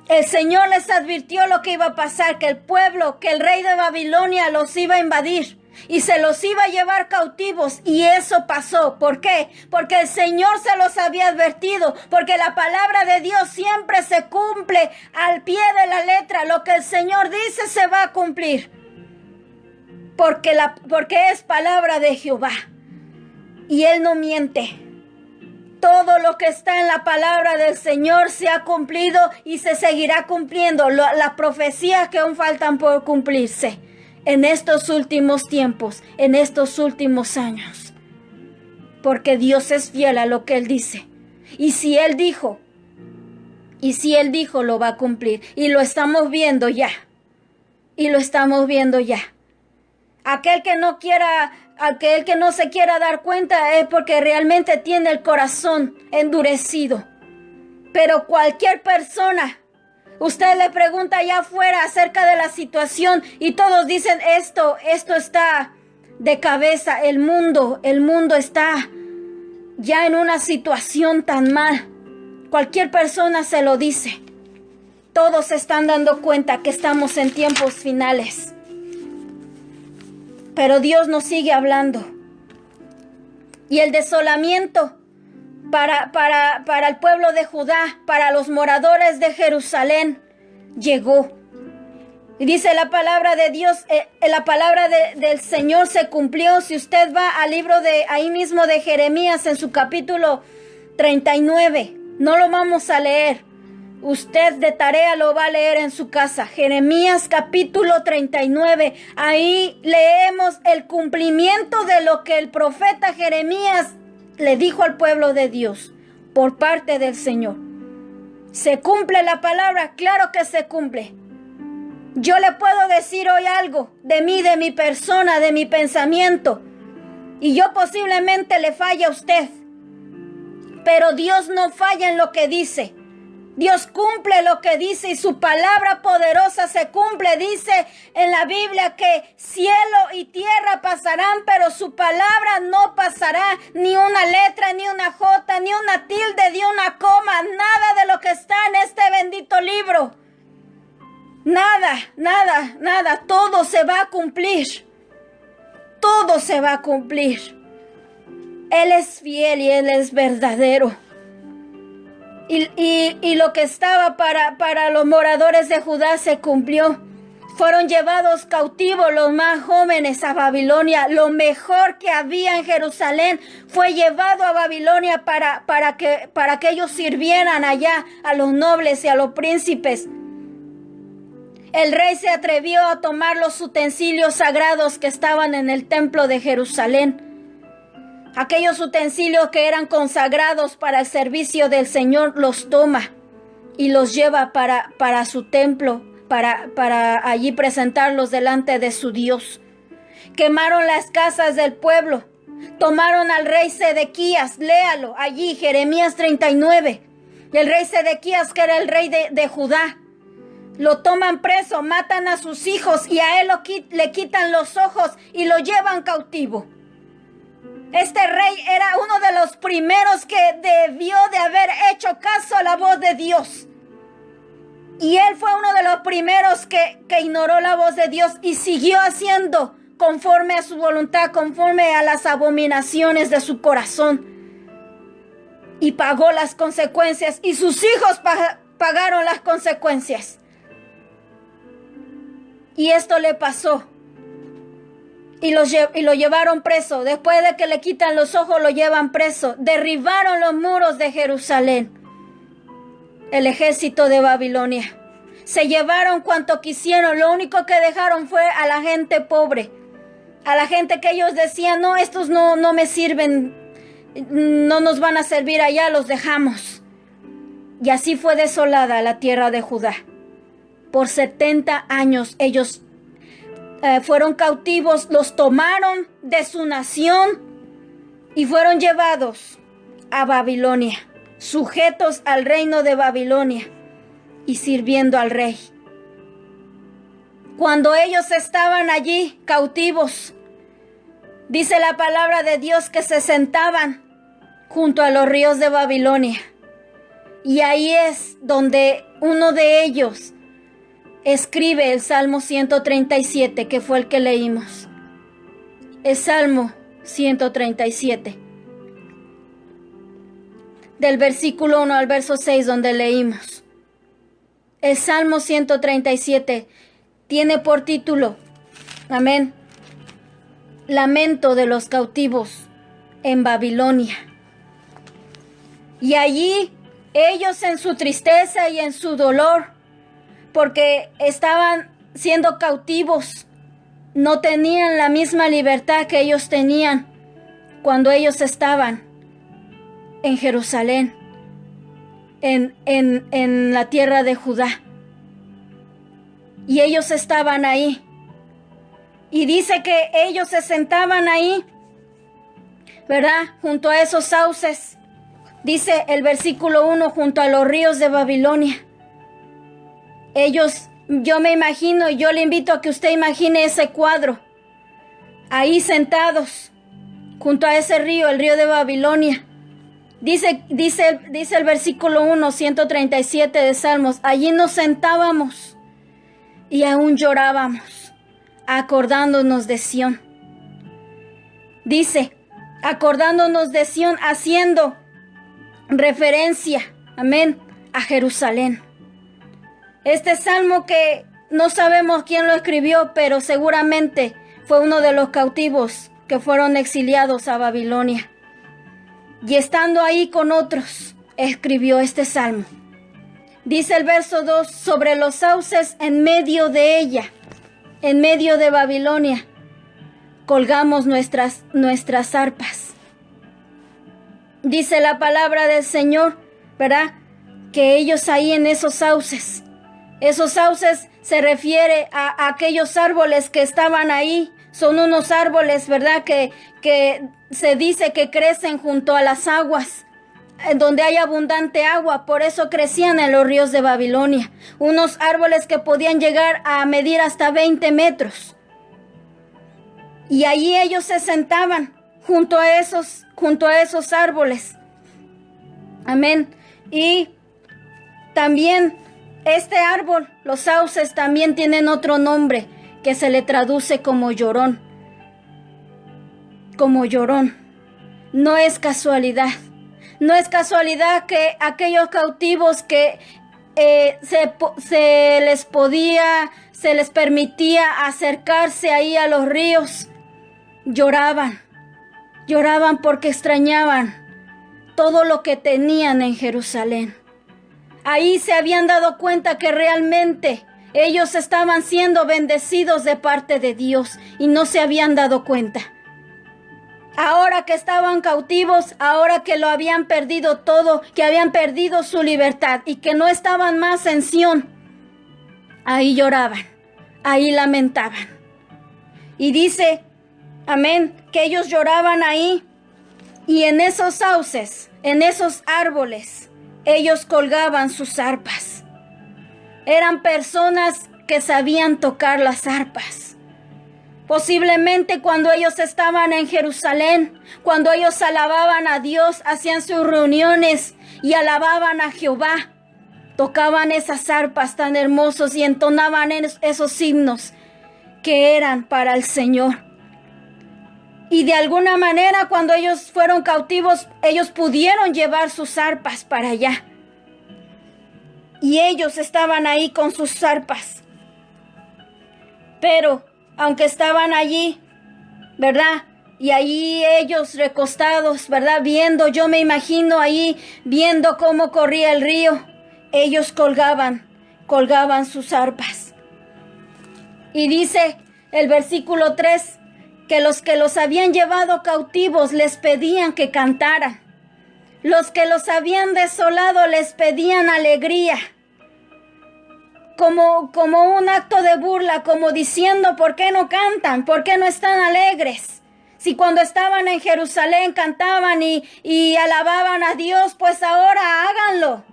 El Señor les advirtió lo que iba a pasar, que el pueblo, que el rey de Babilonia los iba a invadir. Y se los iba a llevar cautivos. Y eso pasó. ¿Por qué? Porque el Señor se los había advertido. Porque la palabra de Dios siempre se cumple al pie de la letra. Lo que el Señor dice se va a cumplir. Porque es palabra de Jehová. Y Él no miente. Todo lo que está en la palabra del Señor se ha cumplido y se seguirá cumpliendo. Las profecías que aún faltan por cumplirse. En estos últimos tiempos, en estos últimos años. Porque Dios es fiel a lo que Él dice. Y si Él dijo, lo va a cumplir. Y lo estamos viendo ya. Aquel que no se quiera dar cuenta es porque realmente tiene el corazón endurecido. Pero cualquier persona, usted le pregunta allá afuera acerca de la situación y todos dicen esto está de cabeza. El mundo está ya en una situación tan mal. Cualquier persona se lo dice. Todos se están dando cuenta que estamos en tiempos finales. Pero Dios nos sigue hablando. Y el desolamiento para el pueblo de Judá, para los moradores de Jerusalén, llegó. Y dice la palabra de Dios, la palabra del Señor se cumplió. Si usted va al libro ahí mismo de Jeremías, en su capítulo 39, no lo vamos a leer. Usted de tarea lo va a leer en su casa. Jeremías capítulo 39. Ahí leemos el cumplimiento de lo que el profeta Jeremías le dijo al pueblo de Dios por parte del Señor. ¿Se cumple la palabra? Claro que se cumple. Yo le puedo decir hoy algo de mí, de mi persona, de mi pensamiento. Y yo posiblemente le falle a usted. Pero Dios no falla en lo que dice. Dios cumple lo que dice y su palabra poderosa se cumple. Dice en la Biblia que cielo y tierra pasarán, pero su palabra no pasará. Ni una letra, ni una jota, ni una tilde, ni una coma. Nada de lo que está en este bendito libro. Nada, nada, nada. Todo se va a cumplir. Todo se va a cumplir. Él es fiel y Él es verdadero. Y lo que estaba para los moradores de Judá se cumplió. Fueron llevados cautivos los más jóvenes a Babilonia. Lo mejor que había en Jerusalén fue llevado a Babilonia para que ellos sirvieran allá a los nobles y a los príncipes. El rey se atrevió a tomar los utensilios sagrados que estaban en el templo de Jerusalén. Aquellos utensilios que eran consagrados para el servicio del Señor los toma y los lleva para su templo, para allí presentarlos delante de su Dios. Quemaron las casas del pueblo, tomaron al rey Sedequías, léalo allí, Jeremías 39. El rey Sedequías, que era el rey de Judá, lo toman preso, matan a sus hijos y a él le quitan los ojos y lo llevan cautivo. Este rey era uno de los primeros que debió de haber hecho caso a la voz de Dios. Y él fue uno de los primeros que ignoró la voz de Dios y siguió haciendo conforme a su voluntad, conforme a las abominaciones de su corazón. Y pagó las consecuencias y sus hijos pagaron las consecuencias. Y esto le pasó. Y lo llevaron preso. Después de que le quitan los ojos, lo llevan preso. Derribaron los muros de Jerusalén. El ejército de Babilonia. Se llevaron cuanto quisieron. Lo único que dejaron fue a la gente pobre. A la gente que ellos decían, no, estos no me sirven. No nos van a servir allá, los dejamos. Y así fue desolada la tierra de Judá. Por 70 años ellos fueron cautivos, los tomaron de su nación y fueron llevados a Babilonia, sujetos al reino de Babilonia y sirviendo al rey. Cuando ellos estaban allí cautivos, dice la palabra de Dios que se sentaban junto a los ríos de Babilonia. Y ahí es donde uno de ellos escribe el Salmo 137, que fue el que leímos. El Salmo 137. Del versículo 1 al verso 6 donde leímos. El Salmo 137 tiene por título, amén, Lamento de los cautivos en Babilonia. Y allí ellos en su tristeza y en su dolor, porque estaban siendo cautivos, no tenían la misma libertad que ellos tenían cuando ellos estaban en Jerusalén, en la tierra de Judá. Y ellos estaban ahí. Y dice que ellos se sentaban ahí, ¿verdad? Junto a esos sauces. Dice el versículo 1, junto a los ríos de Babilonia. Ellos, yo me imagino, y yo le invito a que usted imagine ese cuadro. Ahí sentados, junto a ese río, el río de Babilonia. Dice el versículo 1, 137 de Salmos. Allí nos sentábamos y aún llorábamos, acordándonos de Sión. Dice, acordándonos de Sión, haciendo referencia, amén, a Jerusalén. Este salmo que no sabemos quién lo escribió, pero seguramente fue uno de los cautivos que fueron exiliados a Babilonia. Y estando ahí con otros, escribió este salmo. Dice el verso 2, sobre los sauces en medio de ella, en medio de Babilonia, colgamos nuestras arpas. Dice la palabra del Señor, ¿verdad? Que ellos ahí en esos sauces se refiere a aquellos árboles que estaban ahí. Son unos árboles, ¿verdad? Que se dice que crecen junto a las aguas. donde hay abundante agua, por eso crecían en los ríos de Babilonia, unos árboles que podían llegar a medir hasta 20 metros. Y allí ellos se sentaban junto a esos árboles. Amén. Y también este árbol, los sauces, también tienen otro nombre que se le traduce como llorón. Como llorón. No es casualidad. No es casualidad que aquellos cautivos que se les permitía acercarse ahí a los ríos, lloraban porque extrañaban todo lo que tenían en Jerusalén. Ahí se habían dado cuenta que realmente ellos estaban siendo bendecidos de parte de Dios y no se habían dado cuenta. Ahora que estaban cautivos, ahora que lo habían perdido todo, que habían perdido su libertad y que no estaban más en Sión, ahí lloraban, ahí lamentaban. Y dice, amén, que ellos lloraban ahí y en esos sauces, en esos árboles, ellos colgaban sus arpas. Eran personas que sabían tocar las arpas. Posiblemente cuando ellos estaban en Jerusalén, cuando ellos alababan a Dios, hacían sus reuniones y alababan a Jehová, tocaban esas arpas tan hermosos y entonaban esos himnos que eran para el Señor. Y de alguna manera cuando ellos fueron cautivos, ellos pudieron llevar sus arpas para allá. Y ellos estaban ahí con sus arpas. Pero aunque estaban allí, ¿verdad? Y allí ellos recostados, ¿verdad? Viendo, yo me imagino ahí, viendo cómo corría el río, ellos colgaban sus arpas. Y dice el versículo 3, que los habían llevado cautivos les pedían que cantaran. Los que los habían desolado les pedían alegría. Como un acto de burla, como diciendo, ¿por qué no cantan? ¿Por qué no están alegres? Si cuando estaban en Jerusalén cantaban y alababan a Dios, pues ahora háganlo.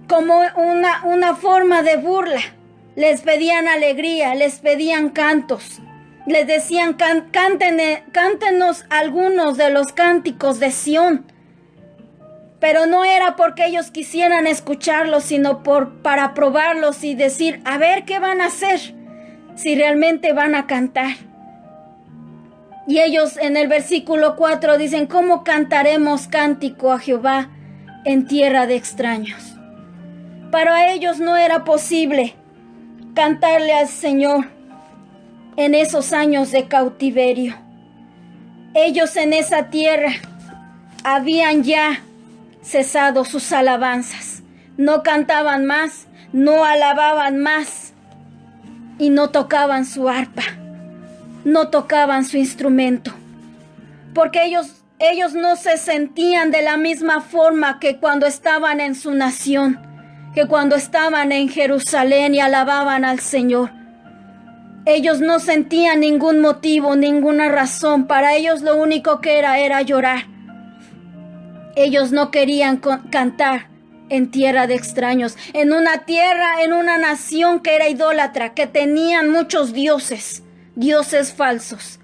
Como una forma de burla. Les pedían alegría, les pedían cantos. Les decían, cántenos algunos de los cánticos de Sión. Pero no era porque ellos quisieran escucharlos, sino para probarlos y decir, a ver qué van a hacer, si realmente van a cantar. Y ellos en el versículo 4 dicen, ¿cómo cantaremos cántico a Jehová en tierra de extraños? Para ellos no era posible cantarle al Señor en esos años de cautiverio. Ellos en esa tierra habían ya cesado sus alabanzas, no cantaban más, no alababan más y no tocaban su arpa, no tocaban su instrumento, porque ellos no se sentían de la misma forma que cuando estaban en su nación, que cuando estaban en Jerusalén y alababan al Señor. Ellos no sentían ningún motivo, ninguna razón. Para ellos lo único que era llorar. Ellos no querían cantar en tierra de extraños, en una tierra, en una nación que era idólatra, que tenían muchos dioses falsos.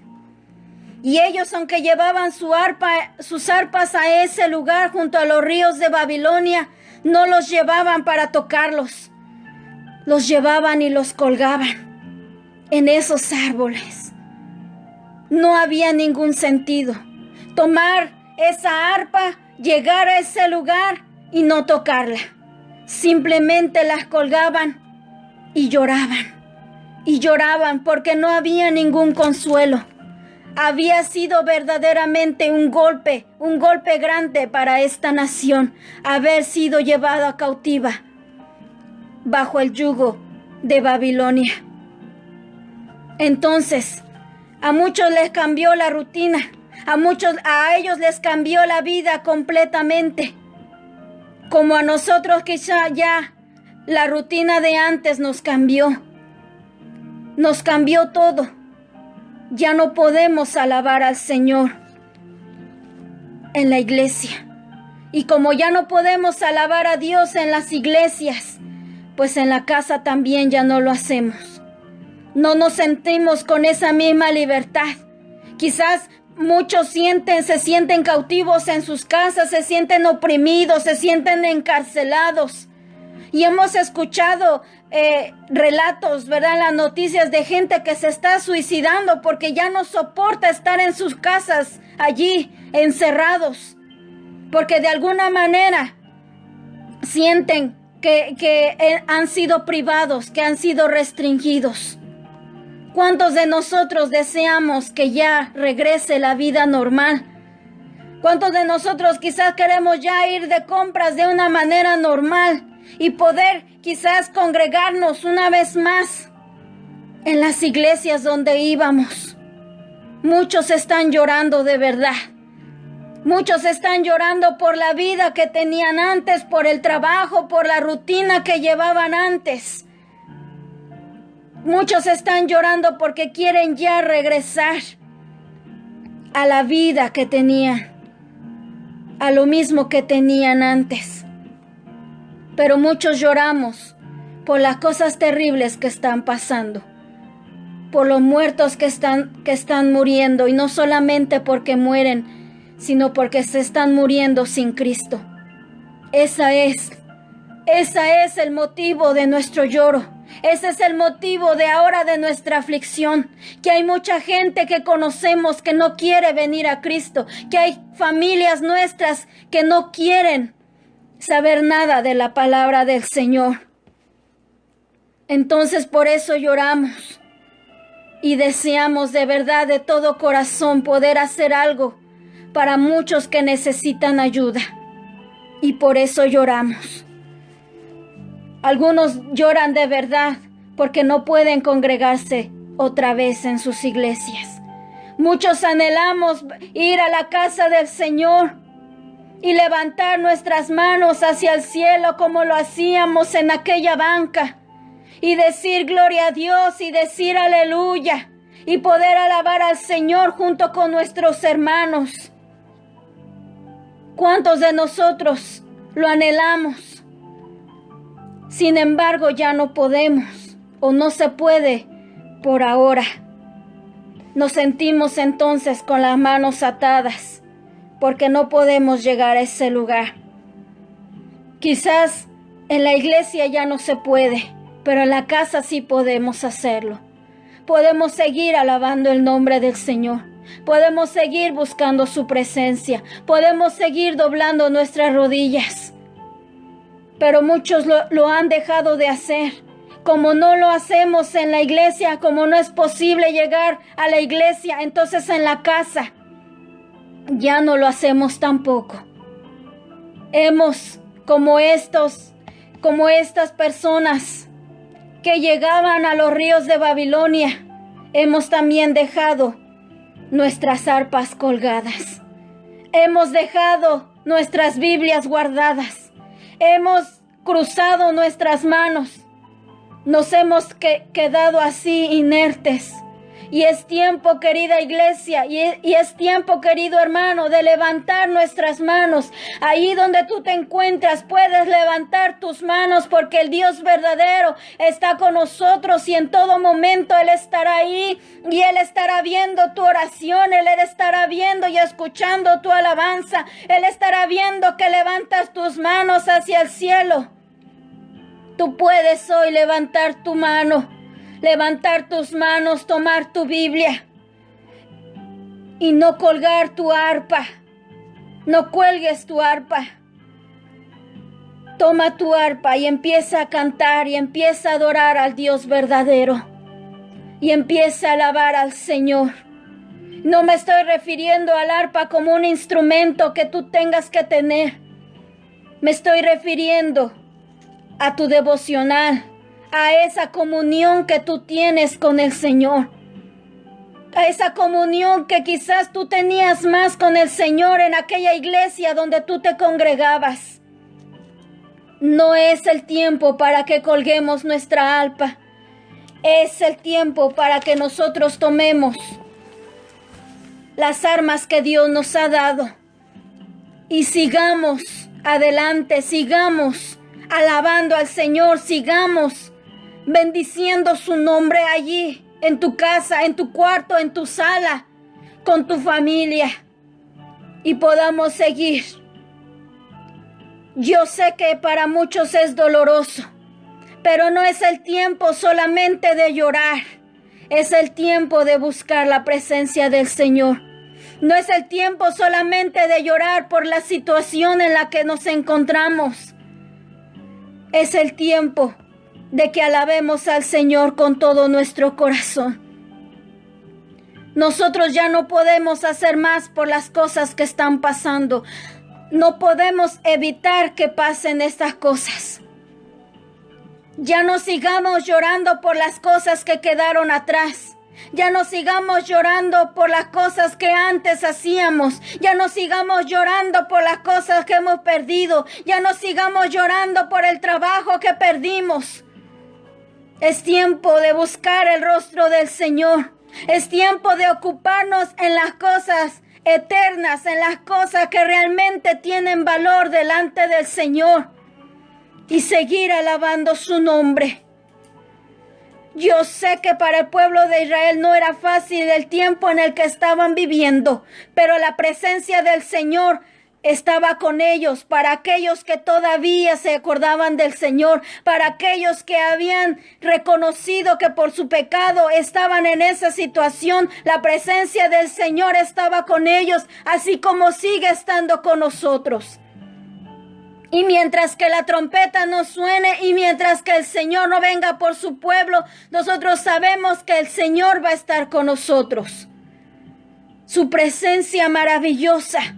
Y ellos, aunque llevaban sus arpas a ese lugar junto a los ríos de Babilonia, no los llevaban para tocarlos. Los llevaban y los colgaban en esos árboles. No había ningún sentido tomar esa arpa, llegar a ese lugar y no tocarla. Simplemente las colgaban y lloraban porque no había ningún consuelo. Había sido verdaderamente un golpe grande para esta nación, haber sido llevada cautiva bajo el yugo de Babilonia. Entonces, a muchos les cambió la rutina. A ellos les cambió la vida completamente. Como a nosotros quizá ya la rutina de antes nos cambió. Nos cambió todo. Ya no podemos alabar al Señor en la iglesia. Y como ya no podemos alabar a Dios en las iglesias, pues en la casa también ya no lo hacemos. No nos sentimos con esa misma libertad. Quizás muchos se sienten cautivos en sus casas, se sienten oprimidos, se sienten encarcelados. Y hemos escuchado relatos, ¿verdad?, en las noticias de gente que se está suicidando porque ya no soporta estar en sus casas allí encerrados, porque de alguna manera sienten que han sido privados, que han sido restringidos. ¿Cuántos de nosotros deseamos que ya regrese la vida normal? ¿Cuántos de nosotros quizás queremos ya ir de compras de una manera normal y poder quizás congregarnos una vez más en las iglesias donde íbamos? Muchos están llorando de verdad. Muchos están llorando por la vida que tenían antes, por el trabajo, por la rutina que llevaban antes. Muchos están llorando porque quieren ya regresar a la vida que tenían, a lo mismo que tenían antes. Pero muchos lloramos por las cosas terribles que están pasando, por los muertos que están muriendo, y no solamente porque mueren, sino porque se están muriendo sin Cristo. Ese es el motivo de nuestro lloro. Ese es el motivo de ahora de nuestra aflicción, que hay mucha gente que conocemos que no quiere venir a Cristo, que hay familias nuestras que no quieren saber nada de la palabra del Señor. Entonces por eso lloramos y deseamos de verdad, de todo corazón, poder hacer algo para muchos que necesitan ayuda, y por eso lloramos. Algunos lloran de verdad porque no pueden congregarse otra vez en sus iglesias. Muchos anhelamos ir a la casa del Señor y levantar nuestras manos hacia el cielo como lo hacíamos en aquella banca, y decir gloria a Dios y decir aleluya, y poder alabar al Señor junto con nuestros hermanos. ¿Cuántos de nosotros lo anhelamos? Sin embargo, ya no podemos, o no se puede por ahora. Nos sentimos entonces con las manos atadas, porque no podemos llegar a ese lugar. Quizás en la iglesia ya no se puede, pero en la casa sí podemos hacerlo. Podemos seguir alabando el nombre del Señor. Podemos seguir buscando su presencia. Podemos seguir doblando nuestras rodillas. Pero muchos lo han dejado de hacer. Como no lo hacemos en la iglesia, como no es posible llegar a la iglesia, entonces en la casa ya no lo hacemos tampoco. Hemos, como estas personas que llegaban a los ríos de Babilonia, hemos también dejado nuestras arpas colgadas. Hemos dejado nuestras Biblias guardadas. Hemos cruzado nuestras manos. Nos hemos quedado así inertes. Y es tiempo, querida iglesia, y es tiempo, querido hermano, de levantar nuestras manos. Ahí donde tú te encuentras, puedes levantar tus manos, porque el Dios verdadero está con nosotros, y en todo momento Él estará ahí, y Él estará viendo tu oración, Él estará viendo y escuchando tu alabanza. Él estará viendo que levantas tus manos hacia el cielo. Tú puedes hoy levantar tu mano, levantar tus manos, tomar tu Biblia y no colgar tu arpa. No cuelgues tu arpa. Toma tu arpa y empieza a cantar y empieza a adorar al Dios verdadero y empieza a alabar al Señor. No me estoy refiriendo al arpa como un instrumento que tú tengas que tener. Me estoy refiriendo a tu devocional, a esa comunión que tú tienes con el Señor, a esa comunión que quizás tú tenías más con el Señor en aquella iglesia donde tú te congregabas. No es el tiempo para que colguemos nuestra arpa, es el tiempo para que nosotros tomemos las armas que Dios nos ha dado y sigamos adelante, sigamos alabando al Señor, sigamos bendiciendo su nombre allí, en tu casa, en tu cuarto, en tu sala, con tu familia, y podamos seguir. Yo sé que para muchos es doloroso, pero no es el tiempo solamente de llorar, es el tiempo de buscar la presencia del Señor. No es el tiempo solamente de llorar por la situación en la que nos encontramos. Es el tiempo de que alabemos al Señor con todo nuestro corazón. Nosotros ya no podemos hacer más por las cosas que están pasando. No podemos evitar que pasen estas cosas. Ya no sigamos llorando por las cosas que quedaron atrás. Ya no sigamos llorando por las cosas que antes hacíamos. Ya no sigamos llorando por las cosas que hemos perdido. Ya no sigamos llorando por el trabajo que perdimos. Es tiempo de buscar el rostro del Señor. Es tiempo de ocuparnos en las cosas eternas, en las cosas que realmente tienen valor delante del Señor, y seguir alabando su nombre. Yo sé que para el pueblo de Israel no era fácil el tiempo en el que estaban viviendo, pero la presencia del Señor estaba con ellos. Para aquellos que todavía se acordaban del Señor, para aquellos que habían reconocido que por su pecado estaban en esa situación, la presencia del Señor estaba con ellos, así como sigue estando con nosotros. Y mientras que la trompeta no suene y mientras que el Señor no venga por su pueblo, nosotros sabemos que el Señor va a estar con nosotros. Su presencia maravillosa.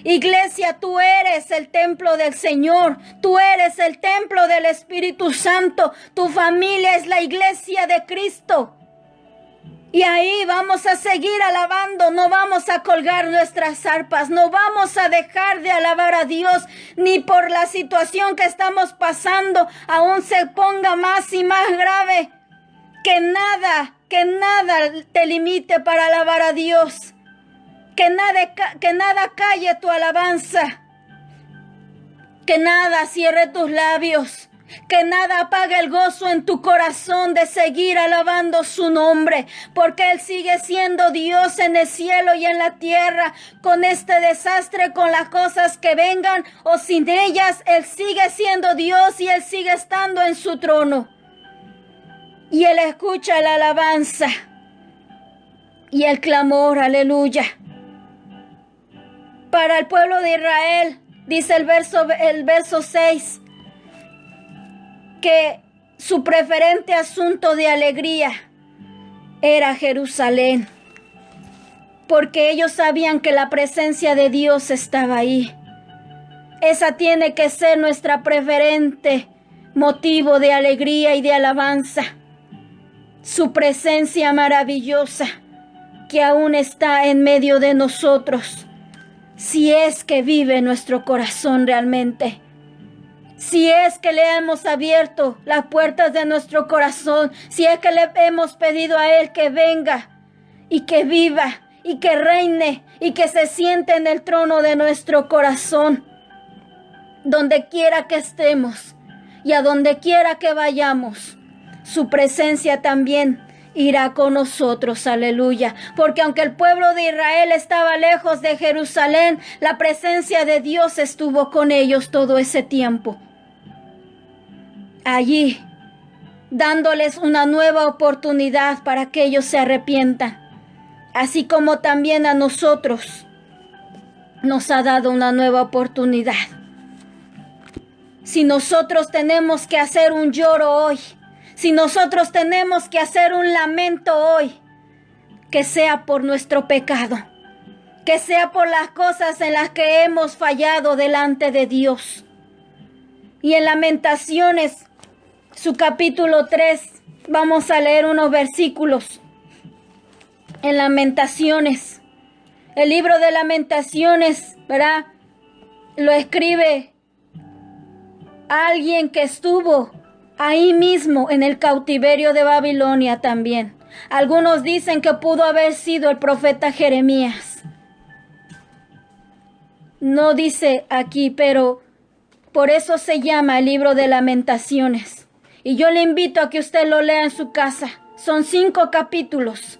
Iglesia, tú eres el templo del Señor, tú eres el templo del Espíritu Santo, tu familia es la iglesia de Cristo. Y ahí vamos a seguir alabando, no vamos a colgar nuestras arpas, no vamos a dejar de alabar a Dios, ni por la situación que estamos pasando aún se ponga más y más grave. Que nada te limite para alabar a Dios. Que nada calle tu alabanza. Que nada cierre tus labios. Que nada apague el gozo en tu corazón de seguir alabando su nombre, porque Él sigue siendo Dios en el cielo y en la tierra. Con este desastre, con las cosas que vengan o sin ellas, Él sigue siendo Dios y Él sigue estando en su trono. Y Él escucha la alabanza y el clamor, aleluya. Para el pueblo de Israel, dice el verso 6, que su preferente asunto de alegría era Jerusalén, porque ellos sabían que la presencia de Dios estaba ahí. Esa tiene que ser nuestra preferente motivo de alegría y de alabanza. Su presencia maravillosa que aún está en medio de nosotros, si es que vive nuestro corazón realmente. Si es que le hemos abierto las puertas de nuestro corazón, si es que le hemos pedido a Él que venga y que viva y que reine y que se siente en el trono de nuestro corazón, donde quiera que estemos y a donde quiera que vayamos, su presencia también irá con nosotros, aleluya. Porque aunque el pueblo de Israel estaba lejos de Jerusalén, la presencia de Dios estuvo con ellos todo ese tiempo. Allí, dándoles una nueva oportunidad para que ellos se arrepientan, así como también a nosotros nos ha dado una nueva oportunidad. Si nosotros tenemos que hacer un lloro hoy, si nosotros tenemos que hacer un lamento hoy, que sea por nuestro pecado, que sea por las cosas en las que hemos fallado delante de Dios. Y en Lamentaciones, su capítulo 3, vamos a leer unos versículos. En Lamentaciones, el libro de Lamentaciones, ¿verdad? Lo escribe alguien que estuvo ahí mismo en el cautiverio de Babilonia también. Algunos dicen que pudo haber sido el profeta Jeremías. No dice aquí, pero por eso se llama el libro de Lamentaciones. Y yo le invito a que usted lo lea en su casa. Son 5 capítulos.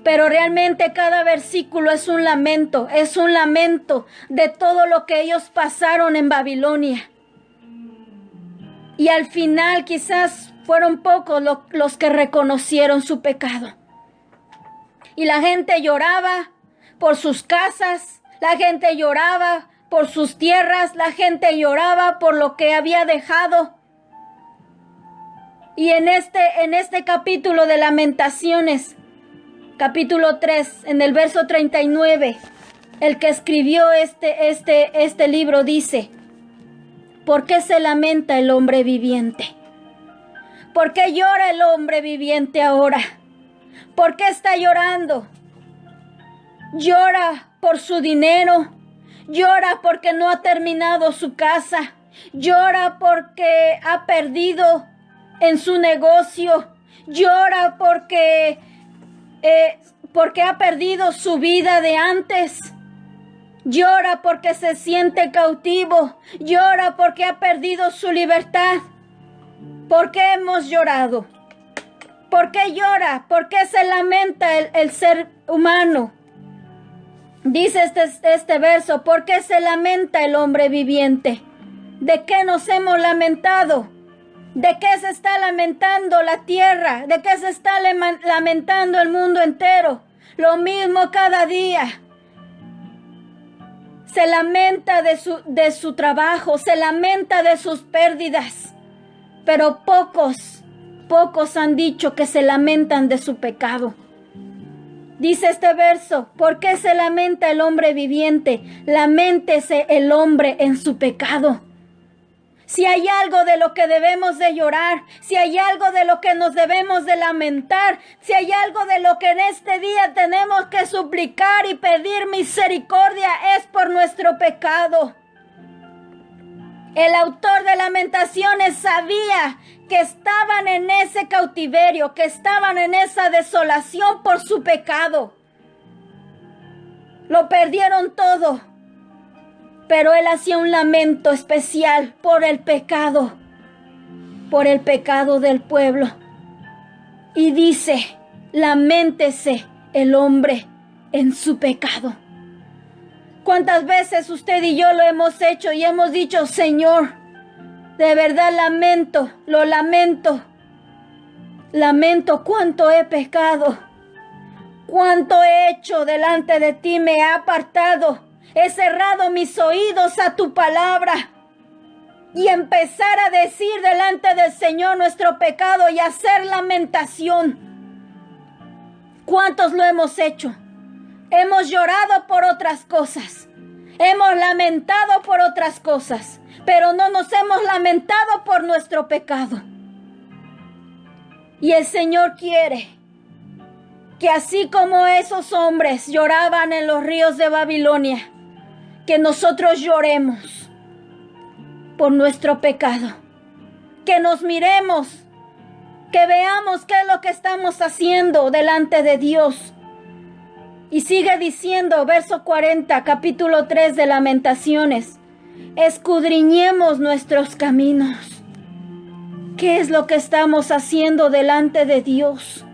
Pero realmente cada versículo es un lamento de todo lo que ellos pasaron en Babilonia. Y al final quizás fueron pocos los que reconocieron su pecado. Y la gente lloraba por sus casas, la gente lloraba por sus tierras, la gente lloraba por lo que había dejado. Y en este capítulo de Lamentaciones, capítulo 3, en el verso 39, el que escribió este libro dice: ¿por qué se lamenta el hombre viviente? ¿Por qué llora el hombre viviente ahora? ¿Por qué está llorando? Llora por su dinero, llora porque no ha terminado su casa, llora porque ha perdido en su negocio, llora porque ha perdido su vida de antes, llora porque se siente cautivo, llora porque ha perdido su libertad. ¿Por qué hemos llorado? ¿Por qué llora? ¿Por qué se lamenta el ser humano? Dice este verso: ¿por qué se lamenta el hombre viviente? ¿De qué nos hemos lamentado? ¿De qué se está lamentando la tierra? ¿De qué se está lamentando el mundo entero? Lo mismo cada día. Se lamenta de su trabajo, se lamenta de sus pérdidas. Pero pocos han dicho que se lamentan de su pecado. Dice este verso: ¿por qué se lamenta el hombre viviente? Laméntese el hombre en su pecado. Si hay algo de lo que debemos de llorar, si hay algo de lo que nos debemos de lamentar, si hay algo de lo que en este día tenemos que suplicar y pedir misericordia, es por nuestro pecado. El autor de Lamentaciones sabía que estaban en ese cautiverio, que estaban en esa desolación por su pecado. Lo perdieron todo, pero él hacía un lamento especial por el pecado del pueblo. Y dice: laméntese el hombre en su pecado. ¿Cuántas veces usted y yo lo hemos hecho y hemos dicho: Señor, de verdad lamento cuánto he pecado, cuánto he hecho delante de ti, me he apartado, he cerrado mis oídos a tu palabra? Y empezar a decir delante del Señor nuestro pecado y hacer lamentación. ¿Cuántos lo hemos hecho? Hemos llorado por otras cosas, hemos lamentado por otras cosas, pero no nos hemos lamentado por nuestro pecado. Y el Señor quiere que así como esos hombres lloraban en los ríos de Babilonia, que nosotros lloremos por nuestro pecado, que nos miremos, que veamos qué es lo que estamos haciendo delante de Dios. Y sigue diciendo, verso 40, capítulo 3 de Lamentaciones: escudriñemos nuestros caminos. ¿Qué es lo que estamos haciendo delante de Dios?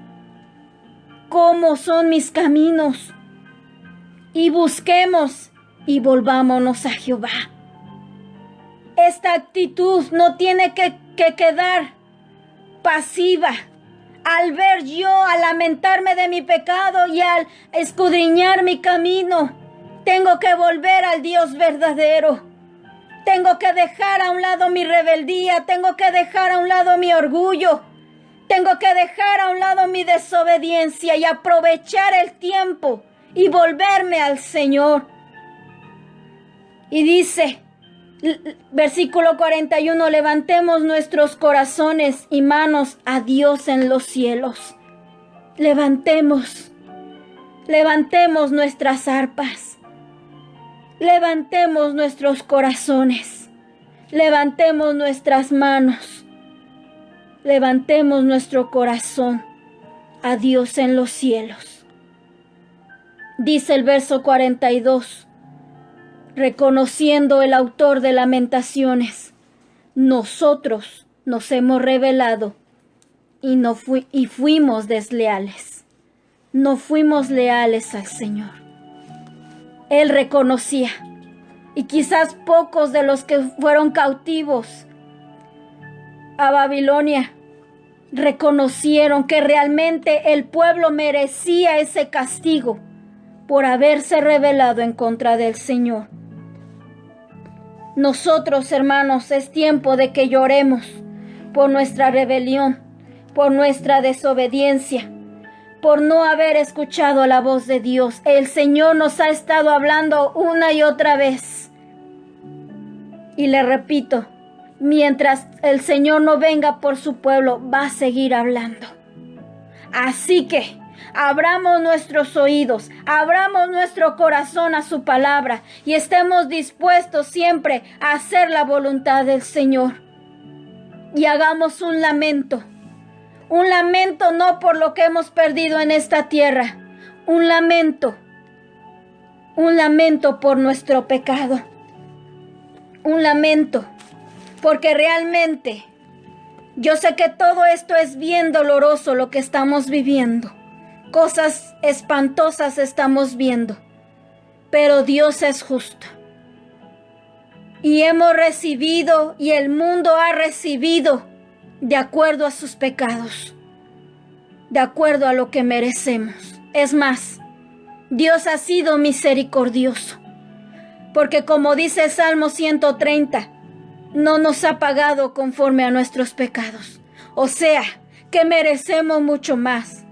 ¿Cómo son mis caminos? Y busquemos y volvámonos a Jehová. Esta actitud no tiene que quedar pasiva. Al ver yo, al lamentarme de mi pecado y al escudriñar mi camino, tengo que volver al Dios verdadero. Tengo que dejar a un lado mi rebeldía, tengo que dejar a un lado mi orgullo, tengo que dejar a un lado mi desobediencia y aprovechar el tiempo y volverme al Señor. Y dice, versículo 41, levantemos nuestros corazones y manos a Dios en los cielos. Levantemos nuestras arpas. Levantemos nuestros corazones. Levantemos nuestras manos. Levantemos nuestro corazón a Dios en los cielos. Dice el verso 42. reconociendo el autor de Lamentaciones, nosotros nos hemos rebelado y fuimos desleales. No fuimos leales al Señor. Él reconocía, y quizás pocos de los que fueron cautivos a Babilonia reconocieron que realmente el pueblo merecía ese castigo por haberse rebelado en contra del Señor. Nosotros, hermanos, es tiempo de que lloremos por nuestra rebelión, por nuestra desobediencia, por no haber escuchado la voz de Dios. El Señor nos ha estado hablando una y otra vez. Y le repito, mientras el Señor no venga por su pueblo, va a seguir hablando. Así que abramos nuestros oídos, abramos nuestro corazón a su palabra y estemos dispuestos siempre a hacer la voluntad del Señor. Y hagamos un lamento no por lo que hemos perdido en esta tierra, un lamento por nuestro pecado, un lamento, porque realmente yo sé que todo esto es bien doloroso lo que estamos viviendo. Cosas espantosas estamos viendo, pero Dios es justo. Y hemos recibido, y el mundo ha recibido, de acuerdo a sus pecados, de acuerdo a lo que merecemos. Es más, Dios ha sido misericordioso, porque como dice el Salmo 130, no nos ha pagado conforme a nuestros pecados. O sea, que merecemos mucho más.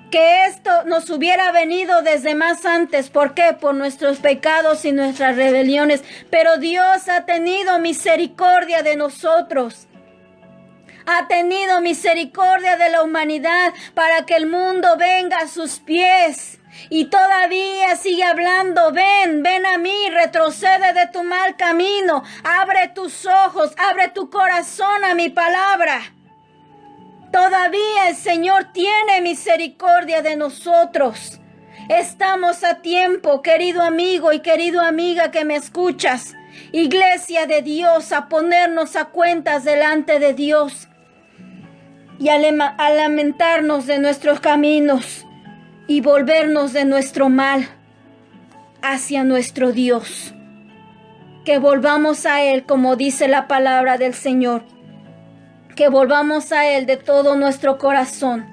Que esto nos hubiera venido desde más antes. ¿Por qué? Por nuestros pecados y nuestras rebeliones. Pero Dios ha tenido misericordia de nosotros. Ha tenido misericordia de la humanidad para que el mundo venga a sus pies. Y todavía sigue hablando, ven a mí, retrocede de tu mal camino. Abre tus ojos, abre tu corazón a mi palabra. Todavía el Señor tiene misericordia de nosotros. Estamos a tiempo, querido amigo y querida amiga que me escuchas, Iglesia de Dios, a ponernos a cuentas delante de Dios y a lamentarnos de nuestros caminos y volvernos de nuestro mal hacia nuestro Dios. Que volvamos a Él, como dice la palabra del Señor. Que volvamos a Él de todo nuestro corazón,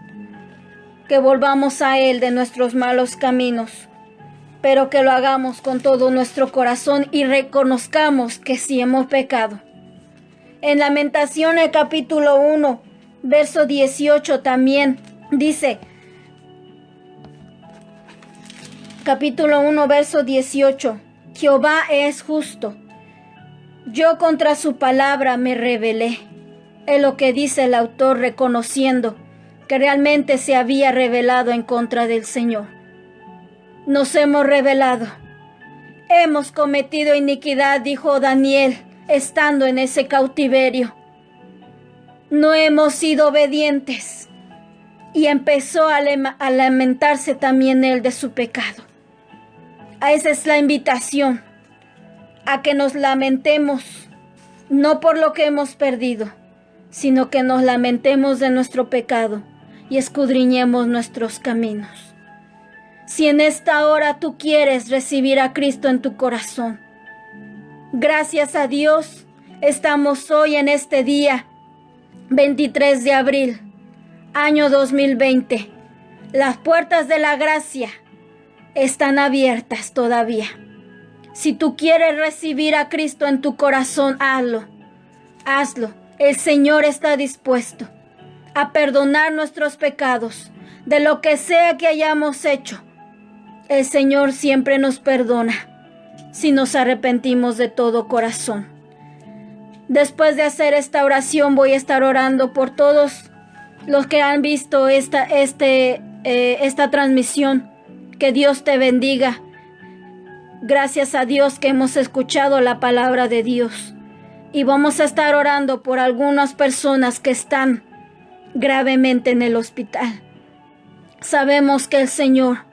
que volvamos a Él de nuestros malos caminos, pero que lo hagamos con todo nuestro corazón y reconozcamos que sí hemos pecado. En Lamentaciones capítulo 1, verso 18 también dice, capítulo 1, verso 18, Jehová es justo, yo contra su palabra me rebelé. Es lo que dice el autor, reconociendo que realmente se había rebelado en contra del Señor. Nos hemos rebelado. Hemos cometido iniquidad, dijo Daniel, estando en ese cautiverio. No hemos sido obedientes. Y empezó a lamentarse también él de su pecado. Esa es la invitación, a que nos lamentemos, no por lo que hemos perdido, sino que nos lamentemos de nuestro pecado y escudriñemos nuestros caminos. Si en esta hora tú quieres recibir a Cristo en tu corazón, gracias a Dios, estamos hoy en este día, 23 de abril, año 2020. Las puertas de la gracia están abiertas todavía. Si tú quieres recibir a Cristo en tu corazón, hazlo. El Señor está dispuesto a perdonar nuestros pecados, de lo que sea que hayamos hecho. El Señor siempre nos perdona si nos arrepentimos de todo corazón. Después de hacer esta oración, voy a estar orando por todos los que han visto esta transmisión. Que Dios te bendiga. Gracias a Dios que hemos escuchado la palabra de Dios. Y vamos a estar orando por algunas personas que están gravemente en el hospital. Sabemos que el Señor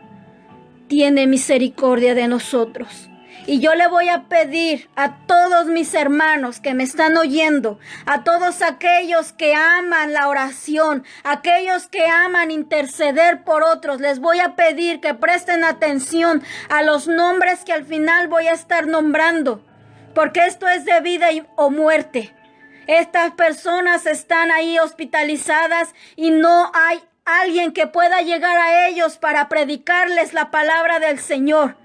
tiene misericordia de nosotros. Y yo le voy a pedir a todos mis hermanos que me están oyendo, a todos aquellos que aman la oración, aquellos que aman interceder por otros, les voy a pedir que presten atención a los nombres que al final voy a estar nombrando, porque esto es de vida o muerte. Estas personas están ahí hospitalizadas y no hay alguien que pueda llegar a ellos para predicarles la palabra del Señor.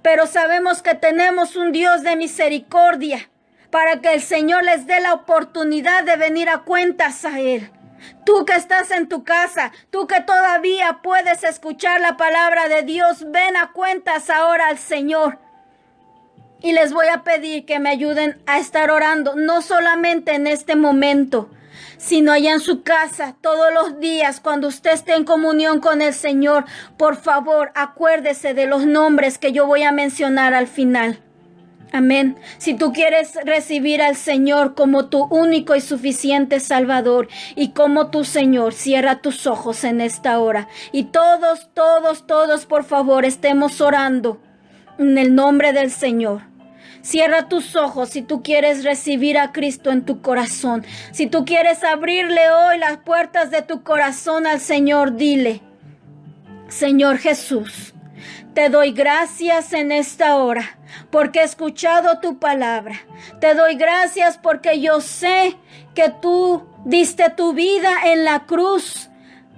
Pero sabemos que tenemos un Dios de misericordia para que el Señor les dé la oportunidad de venir a cuentas a Él. Tú que estás en tu casa, tú que todavía puedes escuchar la palabra de Dios, ven a cuentas ahora al Señor. Y les voy a pedir que me ayuden a estar orando, no solamente en este momento, sino allá en su casa, todos los días, cuando usted esté en comunión con el Señor. Por favor, acuérdese de los nombres que yo voy a mencionar al final. Amén. Si tú quieres recibir al Señor como tu único y suficiente Salvador y como tu Señor, cierra tus ojos en esta hora. Y todos, por favor, estemos orando en el nombre del Señor. Cierra tus ojos si tú quieres recibir a Cristo en tu corazón. Si tú quieres abrirle hoy las puertas de tu corazón al Señor, dile: Señor Jesús, te doy gracias en esta hora porque he escuchado tu palabra. Te doy gracias porque yo sé que tú diste tu vida en la cruz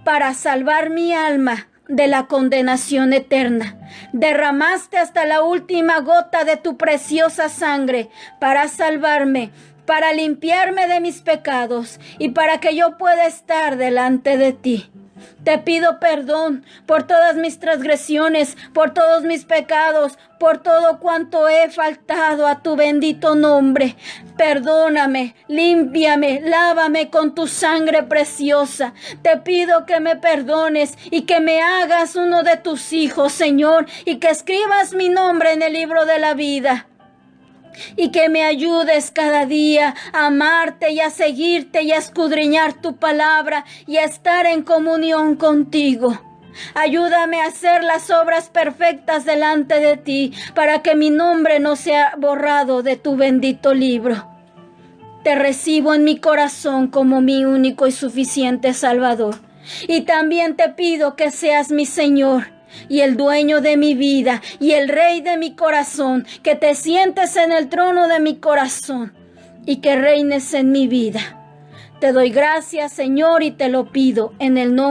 para salvar mi alma de la condenación eterna. Derramaste hasta la última gota de tu preciosa sangre para salvarme, para limpiarme de mis pecados y para que yo pueda estar delante de ti. Te pido perdón por todas mis transgresiones, por todos mis pecados, por todo cuanto he faltado a tu bendito nombre. Perdóname, límpiame, lávame con tu sangre preciosa. Te pido que me perdones y que me hagas uno de tus hijos, Señor, y que escribas mi nombre en el libro de la vida. Y que me ayudes cada día a amarte y a seguirte y a escudriñar tu palabra y a estar en comunión contigo. Ayúdame a hacer las obras perfectas delante de ti para que mi nombre no sea borrado de tu bendito libro. Te recibo en mi corazón como mi único y suficiente Salvador. Y también te pido que seas mi Señor y el dueño de mi vida y el rey de mi corazón, que te sientes en el trono de mi corazón y que reines en mi vida. Te doy gracias, Señor, y te lo pido en el nombre